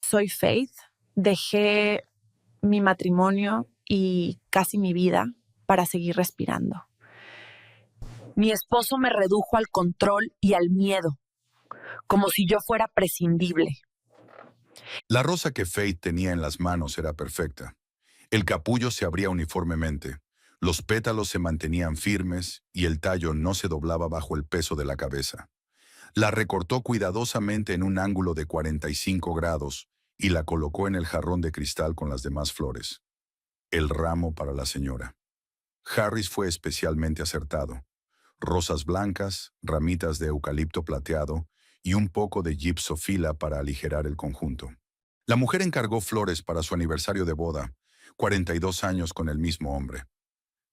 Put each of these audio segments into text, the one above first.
Soy Faith. Dejé mi matrimonio y casi mi vida para seguir respirando. Mi esposo me redujo al control y al miedo, como si yo fuera prescindible. La rosa que Faith tenía en las manos era perfecta. El capullo se abría uniformemente, los pétalos se mantenían firmes y el tallo no se doblaba bajo el peso de la cabeza. La recortó cuidadosamente en un ángulo de 45 grados y la colocó en el jarrón de cristal con las demás flores. El ramo para la señora. Harris fue especialmente acertado. Rosas blancas, ramitas de eucalipto plateado y un poco de gipsofila para aligerar el conjunto. La mujer encargó flores para su aniversario de boda, 42 años con el mismo hombre.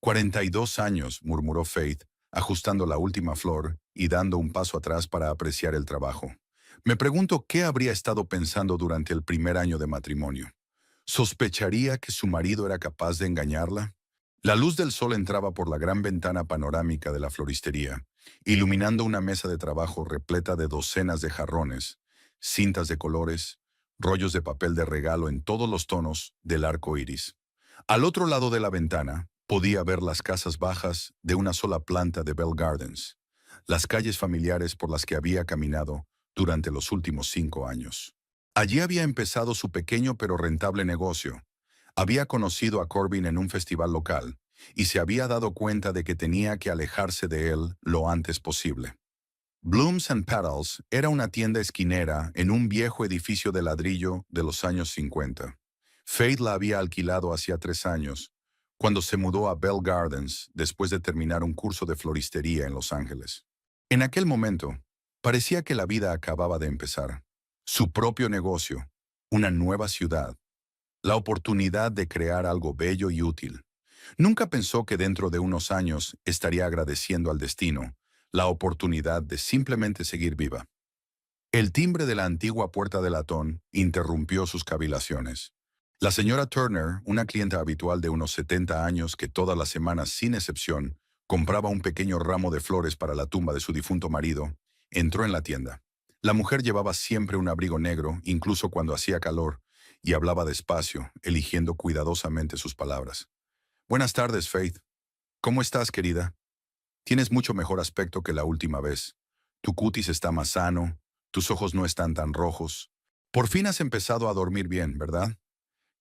42 años, murmuró Faith, ajustando la última flor y dando un paso atrás para apreciar el trabajo. Me pregunto qué habría estado pensando durante el primer año de matrimonio. ¿Sospecharía que su marido era capaz de engañarla? La luz del sol entraba por la gran ventana panorámica de la floristería, iluminando una mesa de trabajo repleta de docenas de jarrones, cintas de colores, rollos de papel de regalo en todos los tonos del arco iris. Al otro lado de la ventana, podía ver las casas bajas de una sola planta de Bell Gardens, las calles familiares por las que había caminado durante los últimos 5 años. Allí había empezado su pequeño pero rentable negocio. Había conocido a Corbin en un festival local y se había dado cuenta de que tenía que alejarse de él lo antes posible. Blooms and Petals era una tienda esquinera en un viejo edificio de ladrillo de los años 50. Faith la había alquilado hacía 3 años, cuando se mudó a Bell Gardens después de terminar un curso de floristería en Los Ángeles. En aquel momento, parecía que la vida acababa de empezar. Su propio negocio, una nueva ciudad, la oportunidad de crear algo bello y útil. Nunca pensó que dentro de unos años estaría agradeciendo al destino la oportunidad de simplemente seguir viva. El timbre de la antigua puerta de latón interrumpió sus cavilaciones. La señora Turner, una clienta habitual de unos 70 años que todas las semanas, sin excepción, compraba un pequeño ramo de flores para la tumba de su difunto marido, entró en la tienda. La mujer llevaba siempre un abrigo negro, incluso cuando hacía calor, y hablaba despacio, eligiendo cuidadosamente sus palabras. Buenas tardes, Faith. ¿Cómo estás, querida? Tienes mucho mejor aspecto que la última vez. Tu cutis está más sano, tus ojos no están tan rojos. Por fin has empezado a dormir bien, ¿verdad?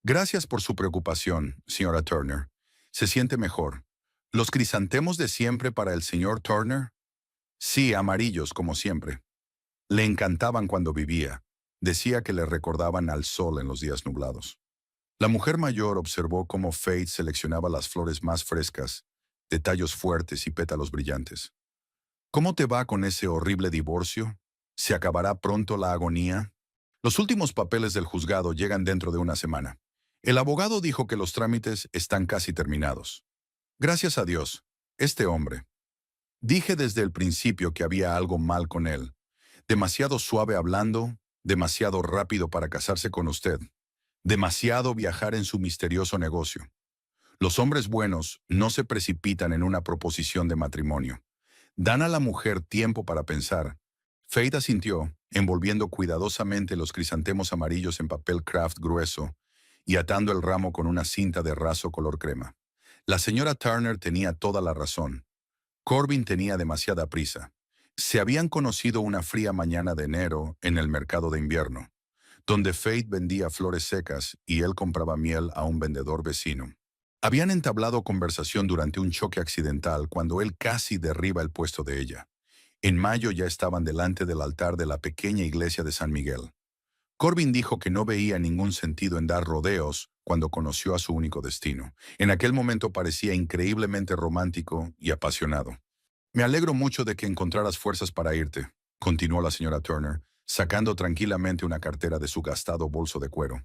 Gracias por su preocupación, señora Turner. ¿Se siente mejor? ¿Los crisantemos de siempre para el señor Turner? Sí, amarillos, como siempre. Le encantaban cuando vivía. Decía que le recordaban al sol en los días nublados. La mujer mayor observó cómo Faith seleccionaba las flores más frescas, de tallos fuertes y pétalos brillantes. ¿Cómo te va con ese horrible divorcio? ¿Se acabará pronto la agonía? Los últimos papeles del juzgado llegan dentro de una semana. El abogado dijo que los trámites están casi terminados. Gracias a Dios, este hombre. Dije desde el principio que había algo mal con él. Demasiado suave hablando, demasiado rápido para casarse con usted. Demasiado viajar en su misterioso negocio. Los hombres buenos no se precipitan en una proposición de matrimonio. Dan a la mujer tiempo para pensar. Faith asintió, envolviendo cuidadosamente los crisantemos amarillos en papel craft grueso y atando el ramo con una cinta de raso color crema. La señora Turner tenía toda la razón. Corbin tenía demasiada prisa. Se habían conocido una fría mañana de enero en el mercado de invierno, donde Faith vendía flores secas y él compraba miel a un vendedor vecino. Habían entablado conversación durante un choque accidental cuando él casi derriba el puesto de ella. En mayo ya estaban delante del altar de la pequeña iglesia de San Miguel. Corbin dijo que no veía ningún sentido en dar rodeos cuando conoció a su único destino. En aquel momento parecía increíblemente romántico y apasionado. Me alegro mucho de que encontraras fuerzas para irte, continuó la señora Turner, sacando tranquilamente una cartera de su gastado bolso de cuero.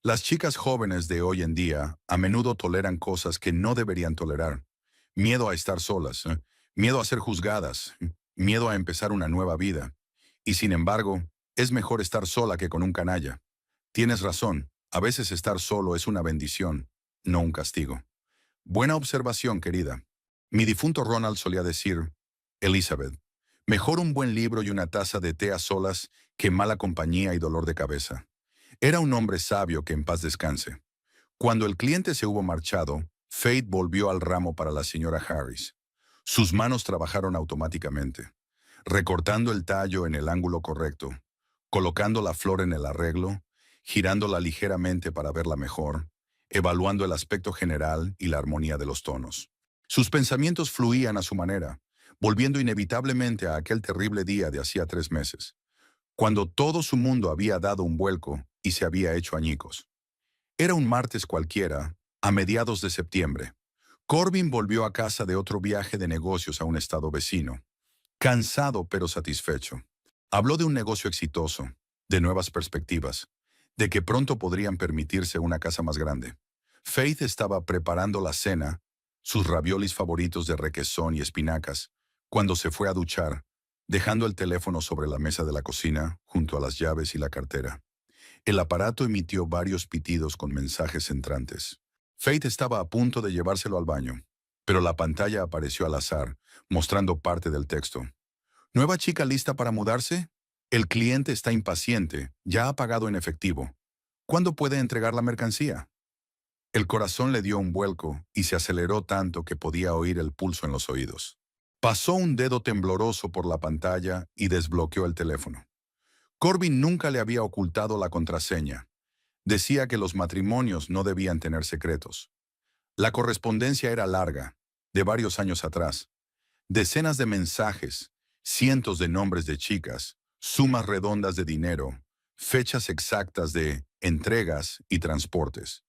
Las chicas jóvenes de hoy en día a menudo toleran cosas que no deberían tolerar. Miedo a estar solas, miedo a ser juzgadas, miedo a empezar una nueva vida. Y sin embargo, es mejor estar sola que con un canalla. Tienes razón, a veces estar solo es una bendición, no un castigo. Buena observación, querida. Mi difunto Ronald solía decir, Elizabeth, mejor un buen libro y una taza de té a solas que mala compañía y dolor de cabeza. Era un hombre sabio que en paz descanse. Cuando el cliente se hubo marchado, Faith volvió al ramo para la señora Harris. Sus manos trabajaron automáticamente, recortando el tallo en el ángulo correcto, colocando la flor en el arreglo, girándola ligeramente para verla mejor, evaluando el aspecto general y la armonía de los tonos. Sus pensamientos fluían a su manera, volviendo inevitablemente a aquel terrible día de hacía 3 meses, cuando todo su mundo había dado un vuelco y se había hecho añicos. Era un martes cualquiera, a mediados de septiembre. Corbin volvió a casa de otro viaje de negocios a un estado vecino, cansado pero satisfecho. Habló de un negocio exitoso, de nuevas perspectivas, de que pronto podrían permitirse una casa más grande. Faith estaba preparando la cena, sus raviolis favoritos de requesón y espinacas, cuando se fue a duchar, dejando el teléfono sobre la mesa de la cocina, junto a las llaves y la cartera. El aparato emitió varios pitidos con mensajes entrantes. Faith estaba a punto de llevárselo al baño, pero la pantalla apareció al azar, mostrando parte del texto. ¿Nueva chica lista para mudarse? El cliente está impaciente, ya ha pagado en efectivo. ¿Cuándo puede entregar la mercancía? El corazón le dio un vuelco y se aceleró tanto que podía oír el pulso en los oídos. Pasó un dedo tembloroso por la pantalla y desbloqueó el teléfono. Corbin nunca le había ocultado la contraseña. Decía que los matrimonios no debían tener secretos. La correspondencia era larga, de varios años atrás. Decenas de mensajes, cientos de nombres de chicas, sumas redondas de dinero, fechas exactas de entregas y transportes.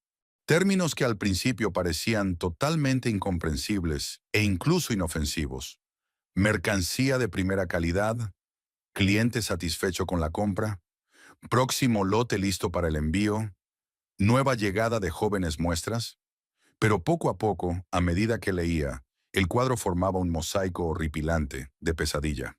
Términos que al principio parecían totalmente incomprensibles e incluso inofensivos. Mercancía de primera calidad, cliente satisfecho con la compra, próximo lote listo para el envío, nueva llegada de jóvenes muestras. Pero poco a poco, a medida que leía, el cuadro formaba un mosaico horripilante de pesadilla.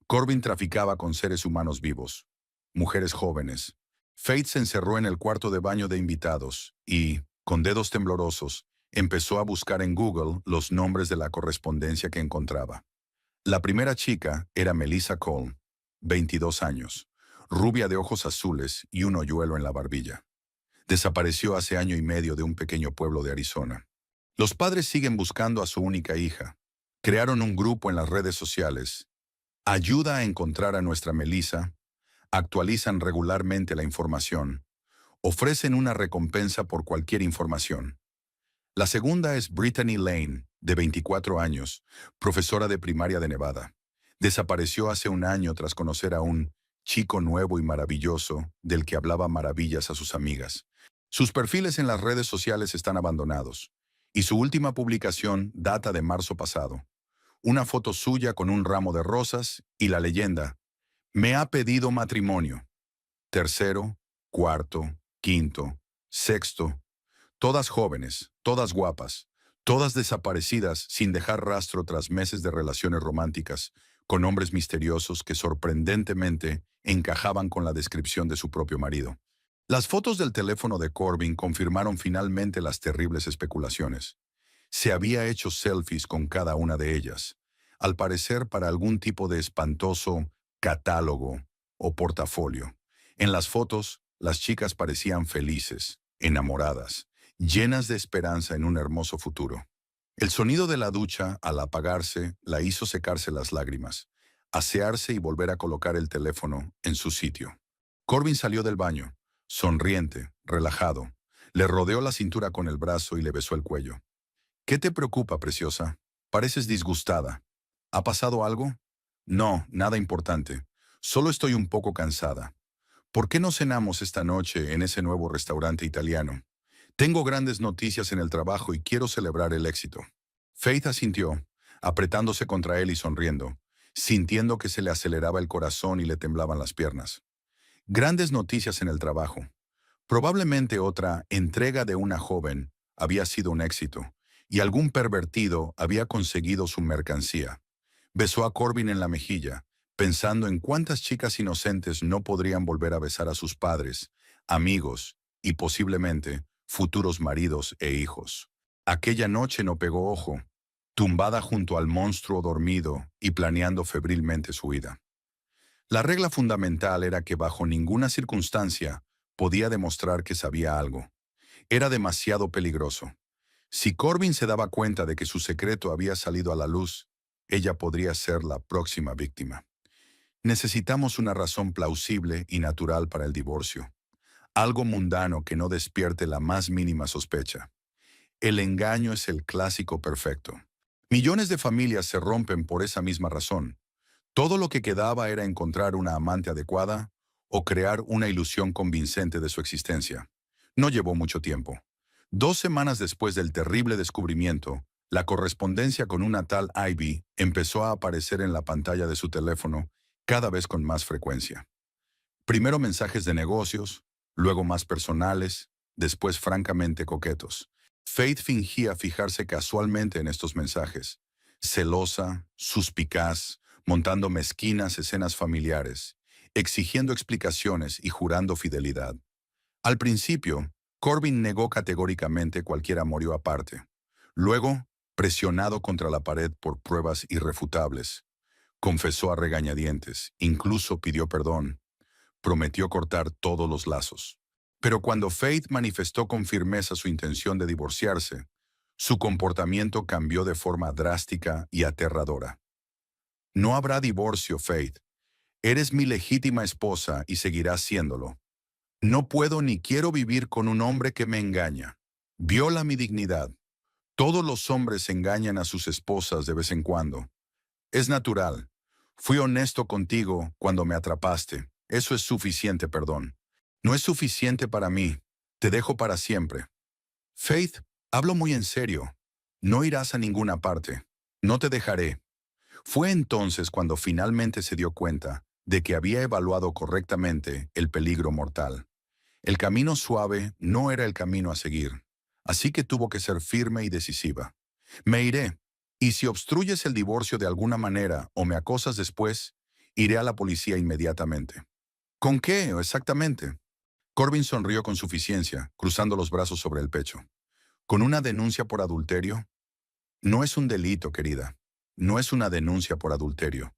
Corbin traficaba con seres humanos vivos, mujeres jóvenes. Faith se encerró en el cuarto de baño de invitados y, con dedos temblorosos, empezó a buscar en Google los nombres de la correspondencia que encontraba. La primera chica era Melissa Cole, 22 años, rubia de ojos azules y un hoyuelo en la barbilla. Desapareció hace año y medio de un pequeño pueblo de Arizona. Los padres siguen buscando a su única hija. Crearon un grupo en las redes sociales. Ayuda a encontrar a nuestra Melissa. Actualizan regularmente la información. Ofrecen una recompensa por cualquier información. La segunda es Brittany Lane, de 24 años, profesora de primaria de Nevada. Desapareció hace un año tras conocer a un chico nuevo y maravilloso del que hablaba maravillas a sus amigas. Sus perfiles en las redes sociales están abandonados, y su última publicación data de marzo pasado. Una foto suya con un ramo de rosas y la leyenda: "Me ha pedido matrimonio". Tercero, cuarto, quinto, sexto. Todas jóvenes, todas guapas, todas desaparecidas sin dejar rastro tras meses de relaciones románticas, con hombres misteriosos que sorprendentemente encajaban con la descripción de su propio marido. Las fotos del teléfono de Corbin confirmaron finalmente las terribles especulaciones. Se había hecho selfies con cada una de ellas, al parecer para algún tipo de espantoso catálogo o portafolio. En las fotos, las chicas parecían felices, enamoradas, llenas de esperanza en un hermoso futuro. El sonido de la ducha, al apagarse, la hizo secarse las lágrimas, asearse y volver a colocar el teléfono en su sitio. Corbin salió del baño, sonriente, relajado. Le rodeó la cintura con el brazo y le besó el cuello. ¿Qué te preocupa, preciosa? Pareces disgustada. ¿Ha pasado algo? No, nada importante. Solo estoy un poco cansada. ¿Por qué no cenamos esta noche en ese nuevo restaurante italiano? Tengo grandes noticias en el trabajo y quiero celebrar el éxito. Faith asintió, apretándose contra él y sonriendo, sintiendo que se le aceleraba el corazón y le temblaban las piernas. Grandes noticias en el trabajo. Probablemente otra entrega de una joven había sido un éxito, y algún pervertido había conseguido su mercancía. Besó a Corbin en la mejilla, pensando en cuántas chicas inocentes no podrían volver a besar a sus padres, amigos y posiblemente futuros maridos e hijos. Aquella noche no pegó ojo, tumbada junto al monstruo dormido y planeando febrilmente su huida. La regla fundamental era que bajo ninguna circunstancia podía demostrar que sabía algo. Era demasiado peligroso. Si Corbin se daba cuenta de que su secreto había salido a la luz, ella podría ser la próxima víctima. Necesitamos una razón plausible y natural para el divorcio. Algo mundano que no despierte la más mínima sospecha. El engaño es el clásico perfecto. Millones de familias se rompen por esa misma razón. Todo lo que quedaba era encontrar una amante adecuada o crear una ilusión convincente de su existencia. No llevó mucho tiempo. 2 semanas después del terrible descubrimiento, la correspondencia con una tal Ivy empezó a aparecer en la pantalla de su teléfono cada vez con más frecuencia. Primero mensajes de negocios, luego más personales, después francamente coquetos. Faith fingía fijarse casualmente en estos mensajes, celosa, suspicaz, montando mezquinas escenas familiares, exigiendo explicaciones y jurando fidelidad. Al principio, Corbin negó categóricamente cualquier amorío aparte. Luego, presionado contra la pared por pruebas irrefutables, confesó a regañadientes, incluso pidió perdón, prometió cortar todos los lazos. Pero cuando Faith manifestó con firmeza su intención de divorciarse, su comportamiento cambió de forma drástica y aterradora. No habrá divorcio, Faith. Eres mi legítima esposa y seguirás siéndolo. No puedo ni quiero vivir con un hombre que me engaña. Viola mi dignidad. Todos los hombres engañan a sus esposas de vez en cuando. Es natural. Fui honesto contigo cuando me atrapaste. Eso es suficiente, perdón. No es suficiente para mí. Te dejo para siempre. Faith, hablo muy en serio. No irás a ninguna parte. No te dejaré. Fue entonces cuando finalmente se dio cuenta de que había evaluado correctamente el peligro mortal. El camino suave no era el camino a seguir, así que tuvo que ser firme y decisiva. Me iré, y si obstruyes el divorcio de alguna manera o me acosas después, iré a la policía inmediatamente. ¿Con qué exactamente? Corbin sonrió con suficiencia, cruzando los brazos sobre el pecho. ¿Con una denuncia por adulterio? No es un delito, querida. No es una denuncia por adulterio.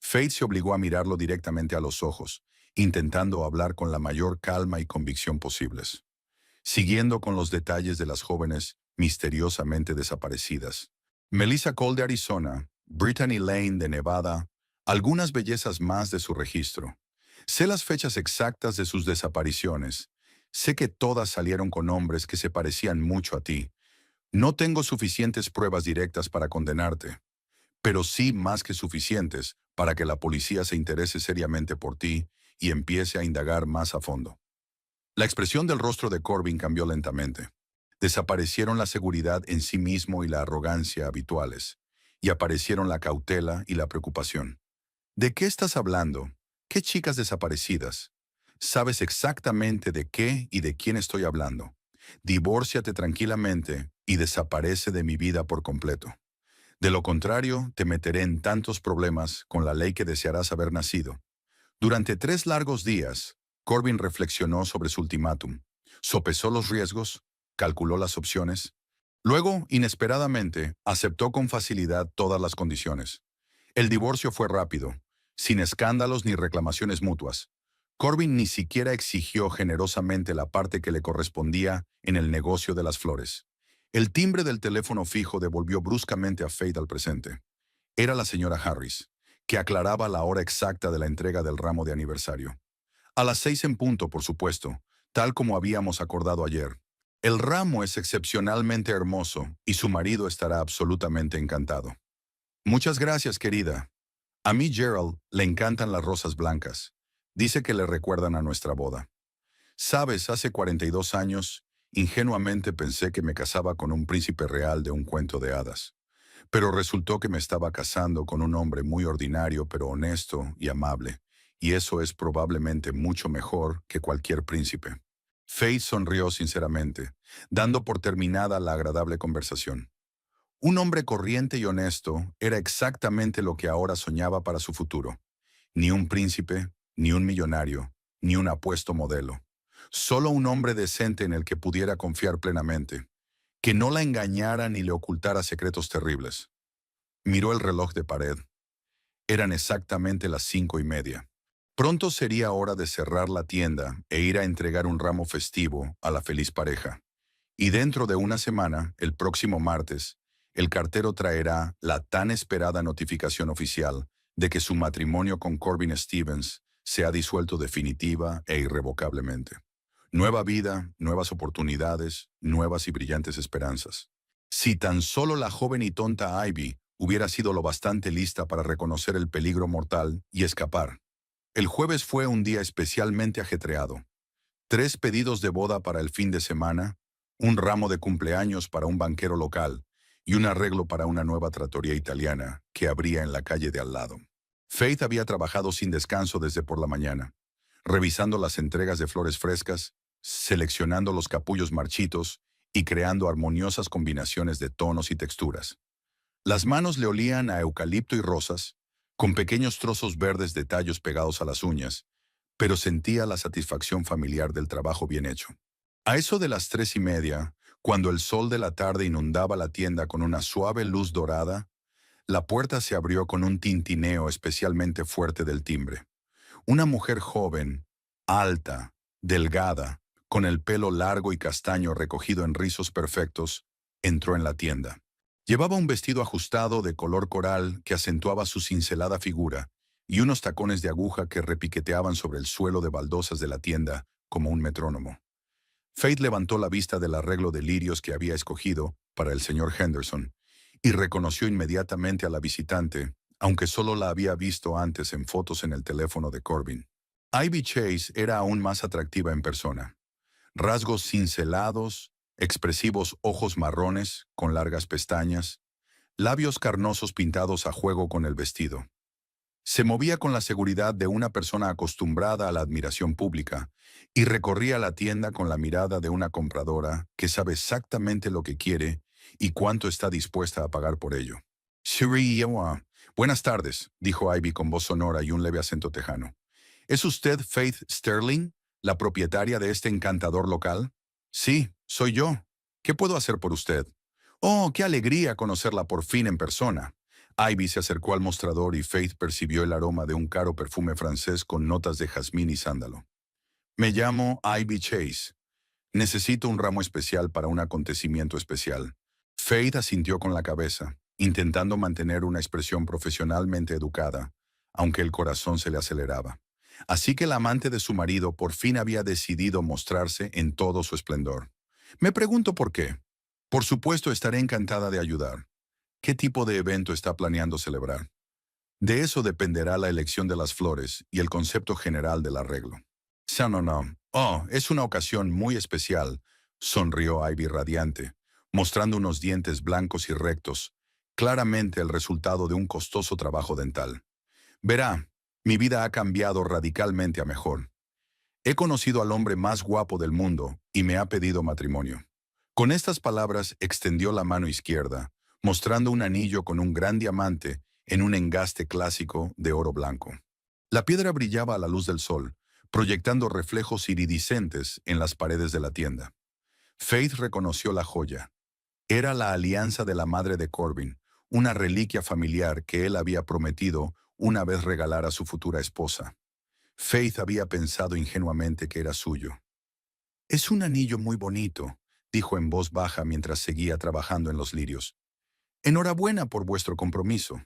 Faith se obligó a mirarlo directamente a los ojos, intentando hablar con la mayor calma y convicción posibles. Siguiendo con los detalles de las jóvenes misteriosamente desaparecidas. Melissa Cole de Arizona, Brittany Lane de Nevada, algunas bellezas más de su registro. Sé las fechas exactas de sus desapariciones. Sé que todas salieron con hombres que se parecían mucho a ti. No tengo suficientes pruebas directas para condenarte, pero sí más que suficientes para que la policía se interese seriamente por ti y empiece a indagar más a fondo. La expresión del rostro de Corbin cambió lentamente. Desaparecieron la seguridad en sí mismo y la arrogancia habituales, y aparecieron la cautela y la preocupación. ¿De qué estás hablando? ¿Qué chicas desaparecidas? Sabes exactamente de qué y de quién estoy hablando. Divórciate tranquilamente y desaparece de mi vida por completo. De lo contrario, te meteré en tantos problemas con la ley que desearás haber nacido. Durante 3 largos días, Corbin reflexionó sobre su ultimátum, sopesó los riesgos, calculó las opciones. Luego, inesperadamente, aceptó con facilidad todas las condiciones. El divorcio fue rápido, sin escándalos ni reclamaciones mutuas. Corbin ni siquiera exigió generosamente la parte que le correspondía en el negocio de las flores. El timbre del teléfono fijo devolvió bruscamente a Faith al presente. Era la señora Harris, que aclaraba la hora exacta de la entrega del ramo de aniversario. A las 6 en punto, por supuesto, tal como habíamos acordado ayer. El ramo es excepcionalmente hermoso y su marido estará absolutamente encantado. Muchas gracias, querida. A mí, Gerald, le encantan las rosas blancas. Dice que le recuerdan a nuestra boda. Sabes, hace 42 años, ingenuamente pensé que me casaba con un príncipe real de un cuento de hadas. Pero resultó que me estaba casando con un hombre muy ordinario pero honesto y amable, y eso es probablemente mucho mejor que cualquier príncipe. Faith sonrió sinceramente, dando por terminada la agradable conversación. Un hombre corriente y honesto era exactamente lo que ahora soñaba para su futuro. Ni un príncipe, ni un millonario, ni un apuesto modelo. Solo un hombre decente en el que pudiera confiar plenamente, que no la engañara ni le ocultara secretos terribles. Miró el reloj de pared. Eran exactamente las 5:30. Pronto sería hora de cerrar la tienda e ir a entregar un ramo festivo a la feliz pareja. Y dentro de una semana, el próximo martes, el cartero traerá la tan esperada notificación oficial de que su matrimonio con Corbin Stevens se ha disuelto definitiva e irrevocablemente. Nueva vida, nuevas oportunidades, nuevas y brillantes esperanzas. Si tan solo la joven y tonta Ivy hubiera sido lo bastante lista para reconocer el peligro mortal y escapar. El jueves fue un día especialmente ajetreado. 3 pedidos de boda para el fin de semana, un ramo de cumpleaños para un banquero local y un arreglo para una nueva trattoria italiana que abría en la calle de al lado. Faith había trabajado sin descanso desde por la mañana, revisando las entregas de flores frescas, seleccionando los capullos marchitos y creando armoniosas combinaciones de tonos y texturas. Las manos le olían a eucalipto y rosas, con pequeños trozos verdes de tallos pegados a las uñas, pero sentía la satisfacción familiar del trabajo bien hecho. A eso de las 3:30, cuando el sol de la tarde inundaba la tienda con una suave luz dorada, la puerta se abrió con un tintineo especialmente fuerte del timbre. Una mujer joven, alta, delgada, con el pelo largo y castaño recogido en rizos perfectos, entró en la tienda. Llevaba un vestido ajustado de color coral que acentuaba su cincelada figura y unos tacones de aguja que repiqueteaban sobre el suelo de baldosas de la tienda como un metrónomo. Faith levantó la vista del arreglo de lirios que había escogido para el señor Henderson y reconoció inmediatamente a la visitante, aunque solo la había visto antes en fotos en el teléfono de Corbin. Ivy Chase era aún más atractiva en persona. Rasgos cincelados, expresivos ojos marrones con largas pestañas, labios carnosos pintados a juego con el vestido. Se movía con la seguridad de una persona acostumbrada a la admiración pública y recorría la tienda con la mirada de una compradora que sabe exactamente lo que quiere y cuánto está dispuesta a pagar por ello. Buenas tardes, dijo Ivy con voz sonora y un leve acento tejano. ¿Es usted Faith Sterling, la propietaria de este encantador local? Sí, soy yo. ¿Qué puedo hacer por usted? Oh, qué alegría conocerla por fin en persona. Ivy se acercó al mostrador y Faith percibió el aroma de un caro perfume francés con notas de jazmín y sándalo. Me llamo Ivy Chase. Necesito un ramo especial para un acontecimiento especial. Faith asintió con la cabeza, intentando mantener una expresión profesionalmente educada, aunque el corazón se le aceleraba. Así que el amante de su marido por fin había decidido mostrarse en todo su esplendor. Me pregunto por qué. Por supuesto, estaré encantada de ayudar. ¿Qué tipo de evento está planeando celebrar? De eso dependerá la elección de las flores y el concepto general del arreglo. No. Oh, es una ocasión muy especial, sonrió Ivy radiante, mostrando unos dientes blancos y rectos, claramente el resultado de un costoso trabajo dental. Verá, mi vida ha cambiado radicalmente a mejor. He conocido al hombre más guapo del mundo y me ha pedido matrimonio. Con estas palabras extendió la mano izquierda, mostrando un anillo con un gran diamante en un engaste clásico de oro blanco. La piedra brillaba a la luz del sol, proyectando reflejos iridiscentes en las paredes de la tienda. Faith reconoció la joya. Era la alianza de la madre de Corbin, una reliquia familiar que él había prometido una vez regalar a su futura esposa. Faith había pensado ingenuamente que era suyo. «Es un anillo muy bonito», dijo en voz baja mientras seguía trabajando en los lirios. «Enhorabuena por vuestro compromiso.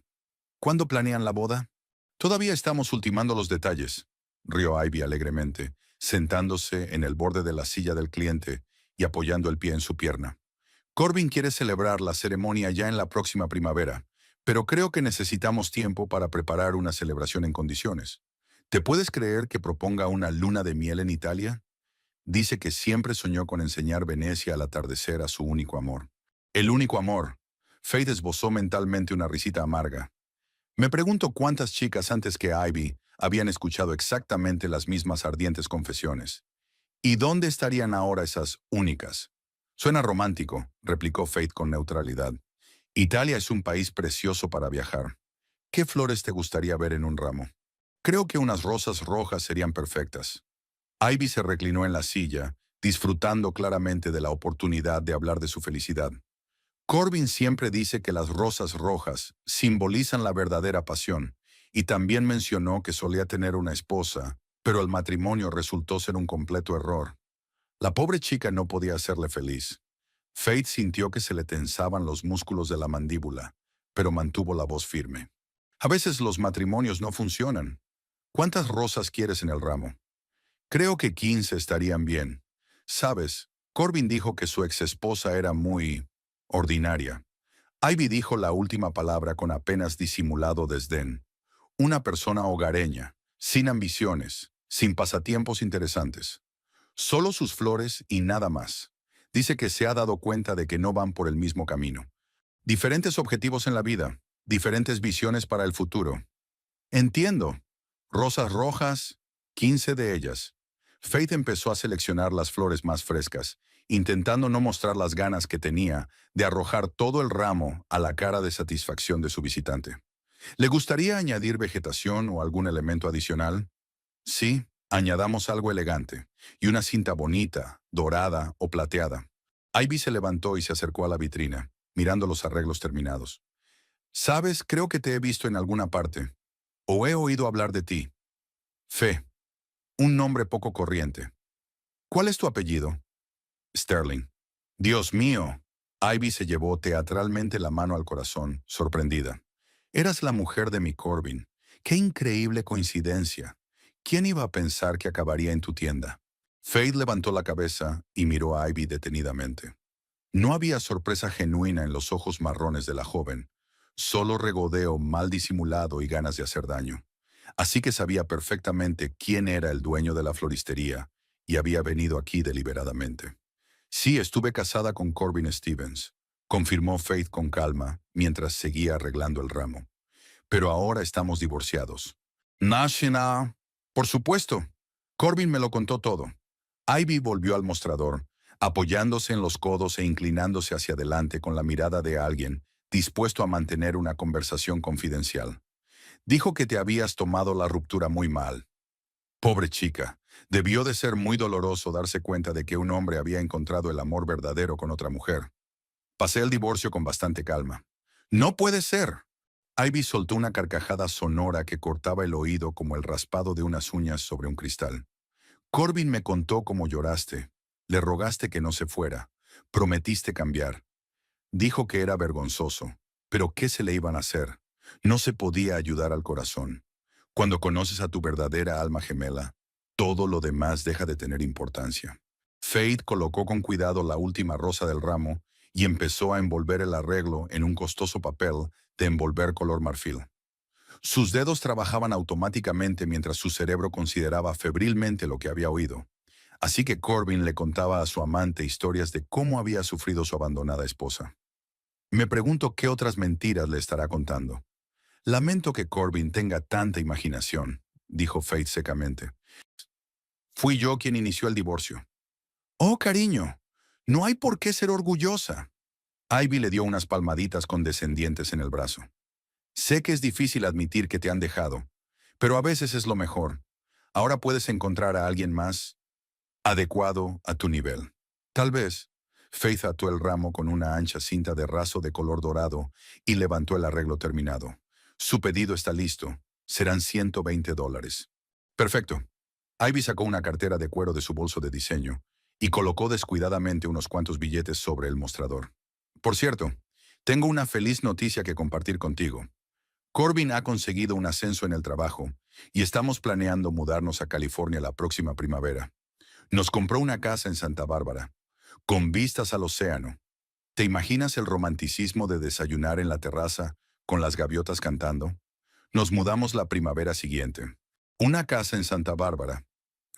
¿Cuándo planean la boda?» «Todavía estamos ultimando los detalles», rió Ivy alegremente, sentándose en el borde de la silla del cliente y apoyando el pie en su pierna. «Corbin quiere celebrar la ceremonia ya en la próxima primavera, pero creo que necesitamos tiempo para preparar una celebración en condiciones. ¿Te puedes creer que proponga una luna de miel en Italia? Dice que siempre soñó con enseñar Venecia al atardecer a su único amor». «El único amor». Faith esbozó mentalmente una risita amarga. «Me pregunto cuántas chicas antes que Ivy habían escuchado exactamente las mismas ardientes confesiones. ¿Y dónde estarían ahora esas únicas?» «Suena romántico», replicó Faith con neutralidad. «Italia es un país precioso para viajar. ¿Qué flores te gustaría ver en un ramo?» «Creo que unas rosas rojas serían perfectas». Ivy se reclinó en la silla, disfrutando claramente de la oportunidad de hablar de su felicidad. «Corbin siempre dice que las rosas rojas simbolizan la verdadera pasión Y también mencionó que solía tener una esposa, pero el matrimonio resultó ser un completo error. La pobre chica no podía hacerle feliz. Faith sintió que se le tensaban los músculos de la mandíbula, pero mantuvo la voz firme. A veces los matrimonios no funcionan. ¿Cuántas rosas quieres en el ramo? Creo que 15 estarían bien. Sabes, Corbin dijo que su exesposa era muy ordinaria. Ivy dijo la última palabra con apenas disimulado desdén. Una persona hogareña, sin ambiciones, sin pasatiempos interesantes. Solo sus flores y nada más. Dice que se ha dado cuenta de que no van por el mismo camino. Diferentes objetivos en la vida, diferentes visiones para el futuro. Entiendo. Rosas rojas, 15 de ellas. Faith empezó a seleccionar las flores más frescas, intentando no mostrar las ganas que tenía de arrojar todo el ramo a la cara de satisfacción de su visitante. ¿Le gustaría añadir vegetación o algún elemento adicional? Sí, añadamos algo elegante, y una cinta bonita, dorada o plateada. Ivy se levantó y se acercó a la vitrina, mirando los arreglos terminados. Sabes, creo que te he visto en alguna parte, o he oído hablar de ti. Fe, un nombre poco corriente. ¿Cuál es tu apellido? Sterling. Dios mío. Ivy se llevó teatralmente la mano al corazón, sorprendida. Eras la mujer de mi Corbin. ¡Qué increíble coincidencia! ¿Quién iba a pensar que acabaría en tu tienda? Faith levantó la cabeza y miró a Ivy detenidamente. No había sorpresa genuina en los ojos marrones de la joven, solo regodeo mal disimulado y ganas de hacer daño. Así que sabía perfectamente quién era el dueño de la floristería y había venido aquí deliberadamente. Sí, estuve casada con Corbin Stevens, confirmó Faith con calma mientras seguía arreglando el ramo. Pero ahora estamos divorciados. Nashina. Por supuesto. Corbin me lo contó todo. Ivy volvió al mostrador, apoyándose en los codos e inclinándose hacia adelante con la mirada de alguien dispuesto a mantener una conversación confidencial. Dijo que te habías tomado la ruptura muy mal. Pobre chica, debió de ser muy doloroso darse cuenta de que un hombre había encontrado el amor verdadero con otra mujer. Pasé el divorcio con bastante calma. No puede ser. Ivy soltó una carcajada sonora que cortaba el oído como el raspado de unas uñas sobre un cristal. Corbin me contó cómo lloraste. Le rogaste que no se fuera. Prometiste cambiar. Dijo que era vergonzoso. Pero ¿qué se le iban a hacer? No se podía ayudar al corazón. Cuando conoces a tu verdadera alma gemela, todo lo demás deja de tener importancia. Faith colocó con cuidado la última rosa del ramo y empezó a envolver el arreglo en un costoso papel de envolver color marfil. Sus dedos trabajaban automáticamente mientras su cerebro consideraba febrilmente lo que había oído. Así que Corbin le contaba a su amante historias de cómo había sufrido su abandonada esposa. Me pregunto qué otras mentiras le estará contando. Lamento que Corbin tenga tanta imaginación, dijo Faith secamente. Fui yo quien inició el divorcio. Oh, cariño, no hay por qué ser orgullosa. Ivy le dio unas palmaditas condescendientes en el brazo. Sé que es difícil admitir que te han dejado, pero a veces es lo mejor. Ahora puedes encontrar a alguien más adecuado a tu nivel. Tal vez. Faith ató el ramo con una ancha cinta de raso de color dorado y levantó el arreglo terminado. Su pedido está listo. Serán $120. Perfecto. Ivy sacó una cartera de cuero de su bolso de diseño y colocó descuidadamente unos cuantos billetes sobre el mostrador. Por cierto, tengo una feliz noticia que compartir contigo. Corbin ha conseguido un ascenso en el trabajo y estamos planeando mudarnos a California la próxima primavera. Nos compró una casa en Santa Bárbara, con vistas al océano. ¿Te imaginas el romanticismo de desayunar en la terraza con las gaviotas cantando? Nos mudamos la primavera siguiente. Una casa en Santa Bárbara.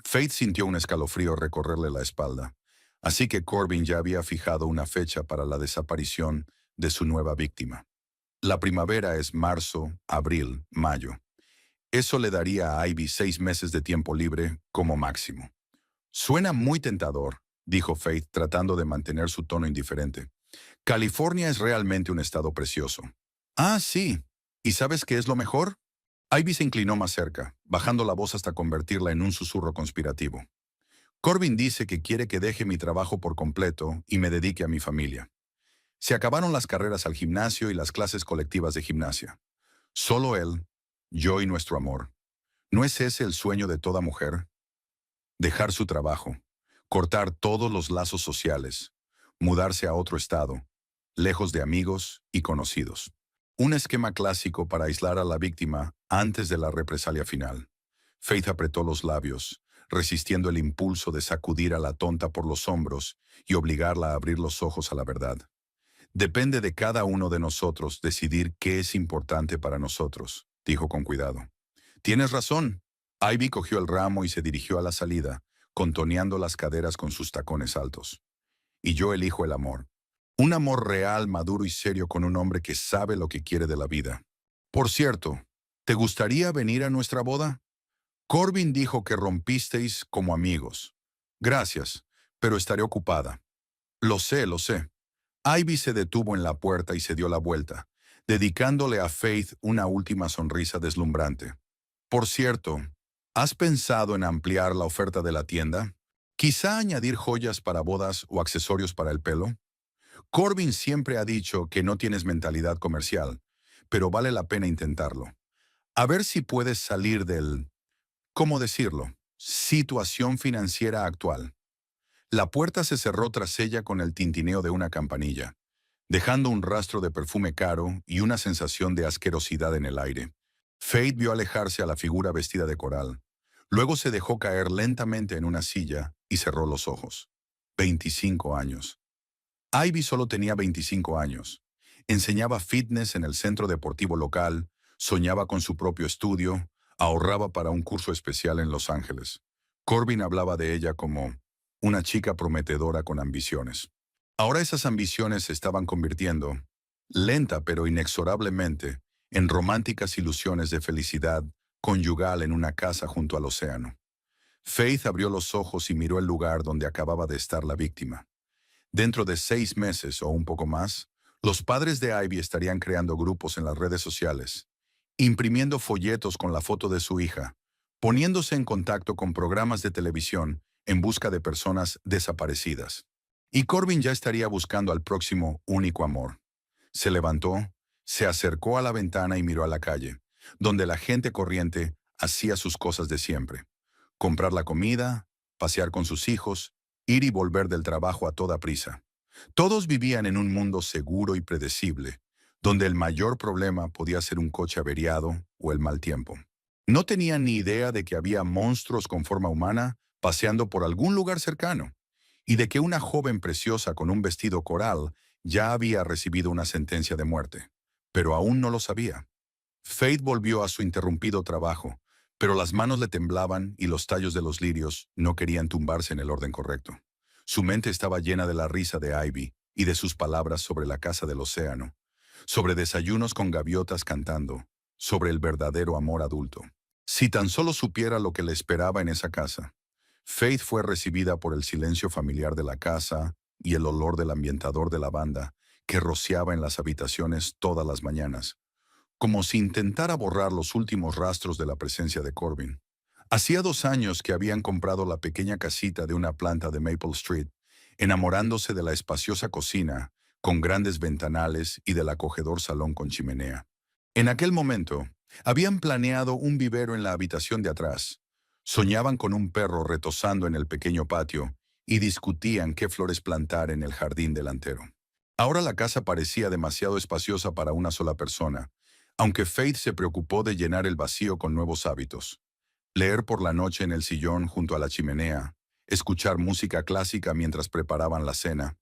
Faith sintió un escalofrío recorrerle la espalda, así que Corbin ya había fijado una fecha para la desaparición de su nueva víctima. La primavera es marzo, abril, mayo. Eso le daría a Ivy 6 meses de tiempo libre como máximo. Suena muy tentador, dijo Faith tratando de mantener su tono indiferente. California es realmente un estado precioso. Ah, sí. ¿Y sabes qué es lo mejor? Ivy se inclinó más cerca, bajando la voz hasta convertirla en un susurro conspirativo. Corbin dice que quiere que deje mi trabajo por completo y me dedique a mi familia. Se acabaron las carreras al gimnasio y las clases colectivas de gimnasia. Solo él, yo y nuestro amor. ¿No es ese el sueño de toda mujer? Dejar su trabajo, cortar todos los lazos sociales, mudarse a otro estado, lejos de amigos y conocidos. Un esquema clásico para aislar a la víctima antes de la represalia final. Faith apretó los labios, resistiendo el impulso de sacudir a la tonta por los hombros y obligarla a abrir los ojos a la verdad. Depende de cada uno de nosotros decidir qué es importante para nosotros, dijo con cuidado. Tienes razón. Ivy cogió el ramo y se dirigió a la salida, contoneando las caderas con sus tacones altos. Y yo elijo el amor. Un amor real, maduro y serio con un hombre que sabe lo que quiere de la vida. Por cierto, ¿te gustaría venir a nuestra boda? Corbin dijo que rompisteis como amigos. Gracias, pero estaré ocupada. Lo sé, lo sé. Ivy se detuvo en la puerta y se dio la vuelta, dedicándole a Faith una última sonrisa deslumbrante. Por cierto, ¿has pensado en ampliar la oferta de la tienda? ¿Quizá añadir joyas para bodas o accesorios para el pelo? Corbin siempre ha dicho que no tienes mentalidad comercial, pero vale la pena intentarlo. A ver si puedes salir del, ¿cómo decirlo?, situación financiera actual. La puerta se cerró tras ella con el tintineo de una campanilla, dejando un rastro de perfume caro y una sensación de asquerosidad en el aire. Faith vio alejarse a la figura vestida de coral. Luego se dejó caer lentamente en una silla y cerró los ojos. 25 años. Ivy solo tenía 25 años. Enseñaba fitness en el centro deportivo local, soñaba con su propio estudio, ahorraba para un curso especial en Los Ángeles. Corbin hablaba de ella como una chica prometedora con ambiciones. Ahora esas ambiciones se estaban convirtiendo, lenta pero inexorablemente, en románticas ilusiones de felicidad conyugal en una casa junto al océano. Faith abrió los ojos y miró el lugar donde acababa de estar la víctima. Dentro de 6 meses o un poco más, los padres de Ivy estarían creando grupos en las redes sociales, imprimiendo folletos con la foto de su hija, poniéndose en contacto con programas de televisión en busca de personas desaparecidas. Y Corbin ya estaría buscando al próximo único amor. Se levantó, se acercó a la ventana y miró a la calle, donde la gente corriente hacía sus cosas de siempre. Comprar la comida, pasear con sus hijos, ir y volver del trabajo a toda prisa. Todos vivían en un mundo seguro y predecible, donde el mayor problema podía ser un coche averiado o el mal tiempo. No tenían ni idea de que había monstruos con forma humana paseando por algún lugar cercano, y de que una joven preciosa con un vestido coral ya había recibido una sentencia de muerte, pero aún no lo sabía. Faith volvió a su interrumpido trabajo, pero las manos le temblaban y los tallos de los lirios no querían tumbarse en el orden correcto. Su mente estaba llena de la risa de Ivy y de sus palabras sobre la casa del océano, sobre desayunos con gaviotas cantando, sobre el verdadero amor adulto. Si tan solo supiera lo que le esperaba en esa casa. Faith fue recibida por el silencio familiar de la casa y el olor del ambientador de lavanda que rociaba en las habitaciones todas las mañanas, como si intentara borrar los últimos rastros de la presencia de Corbin. Hacía 2 años que habían comprado la pequeña casita de una planta de Maple Street, enamorándose de la espaciosa cocina, con grandes ventanales y del acogedor salón con chimenea. En aquel momento, habían planeado un vivero en la habitación de atrás. Soñaban con un perro retozando en el pequeño patio y discutían qué flores plantar en el jardín delantero. Ahora la casa parecía demasiado espaciosa para una sola persona, aunque Faith se preocupó de llenar el vacío con nuevos hábitos. Leer por la noche en el sillón junto a la chimenea, escuchar música clásica mientras preparaban la cena,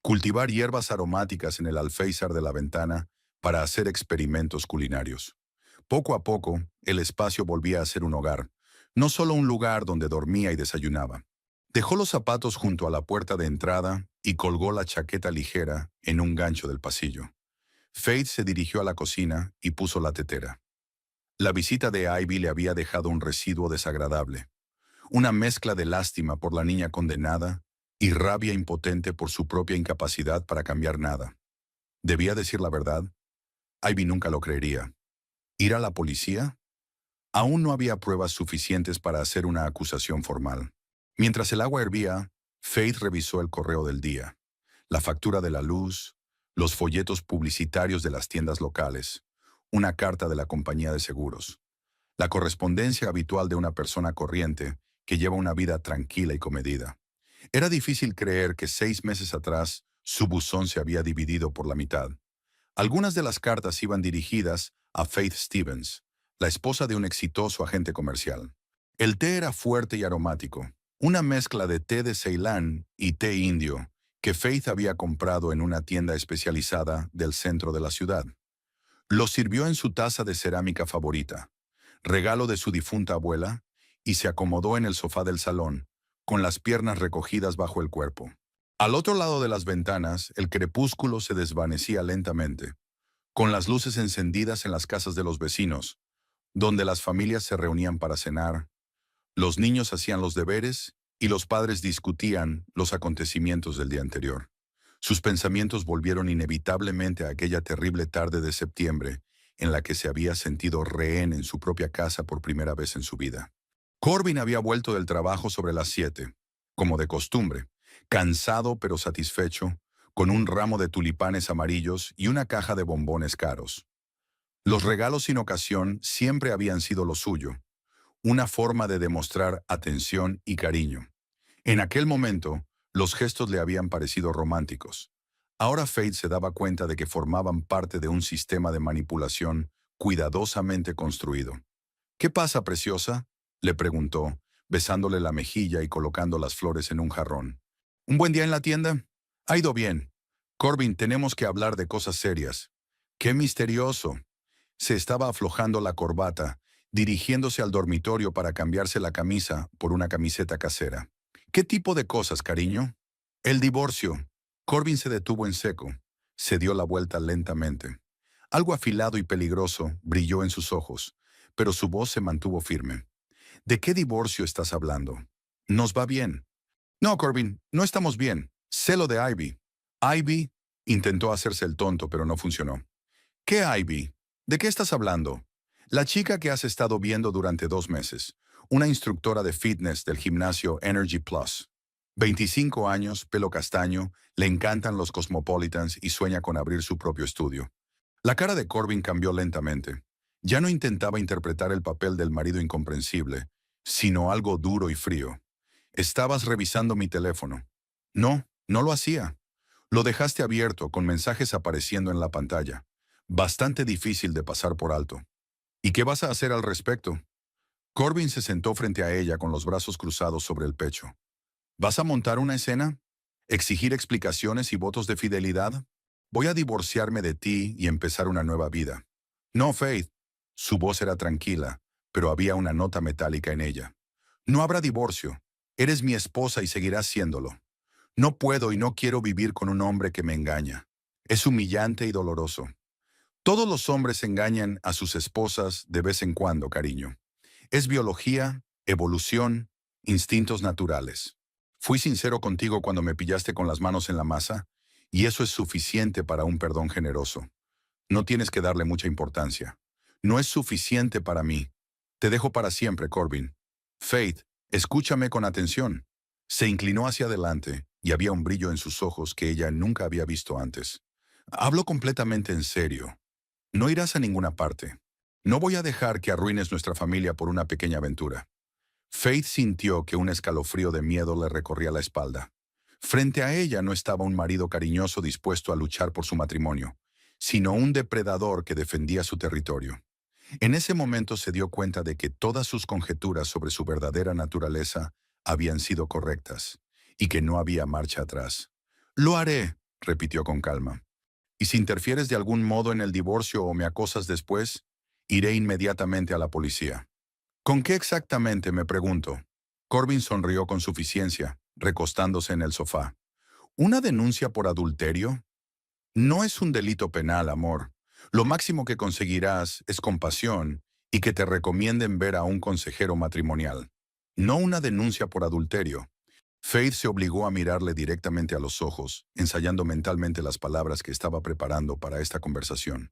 cultivar hierbas aromáticas en el alféizar de la ventana para hacer experimentos culinarios. Poco a poco, el espacio volvía a ser un hogar, no solo un lugar donde dormía y desayunaba. Dejó los zapatos junto a la puerta de entrada y colgó la chaqueta ligera en un gancho del pasillo. Faith se dirigió a la cocina y puso la tetera. La visita de Ivy le había dejado un residuo desagradable, una mezcla de lástima por la niña condenada y rabia impotente por su propia incapacidad para cambiar nada. ¿Debía decir la verdad? Ivy nunca lo creería. ¿Ir a la policía? Aún no había pruebas suficientes para hacer una acusación formal. Mientras el agua hervía, Faith revisó el correo del día, la factura de la luz, los folletos publicitarios de las tiendas locales, una carta de la compañía de seguros. la correspondencia habitual de una persona corriente que lleva una vida tranquila y comedida. Era difícil creer que 6 meses atrás su buzón se había dividido por la mitad. Algunas de las cartas iban dirigidas a Faith Stevens, la esposa de un exitoso agente comercial. El té era fuerte y aromático, una mezcla de té de Ceilán y té indio que Faith había comprado en una tienda especializada del centro de la ciudad. Lo sirvió en su taza de cerámica favorita, regalo de su difunta abuela, y se acomodó en el sofá del salón, con las piernas recogidas bajo el cuerpo. Al otro lado de las ventanas, el crepúsculo se desvanecía lentamente, con las luces encendidas en las casas de los vecinos, donde las familias se reunían para cenar, los niños hacían los deberes y los padres discutían los acontecimientos del día anterior. Sus pensamientos volvieron inevitablemente a aquella terrible tarde de septiembre en la que se había sentido rehén en su propia casa por primera vez en su vida. Corbin había vuelto del trabajo sobre las 7, como de costumbre, cansado pero satisfecho, con un ramo de tulipanes amarillos y una caja de bombones caros. Los regalos sin ocasión siempre habían sido lo suyo, una forma de demostrar atención y cariño. En aquel momento, los gestos le habían parecido románticos. Ahora Faith se daba cuenta de que formaban parte de un sistema de manipulación cuidadosamente construido. «¿Qué pasa, preciosa?», le preguntó, besándole la mejilla y colocando las flores en un jarrón. «¿Un buen día en la tienda?». «Ha ido bien. Corbin, tenemos que hablar de cosas serias». «Qué misterioso». Se estaba aflojando la corbata, dirigiéndose al dormitorio para cambiarse la camisa por una camiseta casera. «¿Qué tipo de cosas, cariño?». «El divorcio». Corbin se detuvo en seco. Se dio la vuelta lentamente. Algo afilado y peligroso brilló en sus ojos, pero su voz se mantuvo firme. «¿De qué divorcio estás hablando?». «Nos va bien». «No, Corbin, no estamos bien. Sé lo de Ivy». «Ivy», intentó hacerse el tonto, pero no funcionó. «¿Qué Ivy? ¿De qué estás hablando?». «La chica que has estado viendo durante 2 meses. Una instructora de fitness del gimnasio Energy Plus. 25 años, pelo castaño, le encantan los Cosmopolitans y sueña con abrir su propio estudio». La cara de Corbin cambió lentamente. Ya no intentaba interpretar el papel del marido incomprensible, sino algo duro y frío. «Estabas revisando mi teléfono». «No, no lo hacía». «Lo dejaste abierto, con mensajes apareciendo en la pantalla. Bastante difícil de pasar por alto». «¿Y qué vas a hacer al respecto?». Corbin se sentó frente a ella con los brazos cruzados sobre el pecho. «¿Vas a montar una escena? ¿Exigir explicaciones y votos de fidelidad? Voy a divorciarme de ti y empezar una nueva vida». «No, Faith». Su voz era tranquila, pero había una nota metálica en ella. «No habrá divorcio. Eres mi esposa y seguirás siéndolo. No puedo y no quiero vivir con un hombre que me engaña. Es humillante y doloroso. Todos los hombres engañan a sus esposas de vez en cuando, cariño. Es biología, evolución, instintos naturales. Fui sincero contigo cuando me pillaste con las manos en la masa, y eso es suficiente para un perdón generoso. No tienes que darle mucha importancia. No es suficiente para mí. Te dejo para siempre, Corbin». «Faith, escúchame con atención». Se inclinó hacia adelante y había un brillo en sus ojos que ella nunca había visto antes. «Hablo completamente en serio. No irás a ninguna parte. No voy a dejar que arruines nuestra familia por una pequeña aventura». Faith sintió que un escalofrío de miedo le recorría la espalda. Frente a ella no estaba un marido cariñoso dispuesto a luchar por su matrimonio, sino un depredador que defendía su territorio. En ese momento se dio cuenta de que todas sus conjeturas sobre su verdadera naturaleza habían sido correctas, y que no había marcha atrás. «Lo haré», repitió con calma. «Y si interfieres de algún modo en el divorcio o me acosas después, iré inmediatamente a la policía». «¿Con qué exactamente?», me pregunto. Corbin sonrió con suficiencia, recostándose en el sofá. «¿Una denuncia por adulterio? No es un delito penal, amor. Lo máximo que conseguirás es compasión y que te recomienden ver a un consejero matrimonial. No una denuncia por adulterio». Faith se obligó a mirarle directamente a los ojos, ensayando mentalmente las palabras que estaba preparando para esta conversación.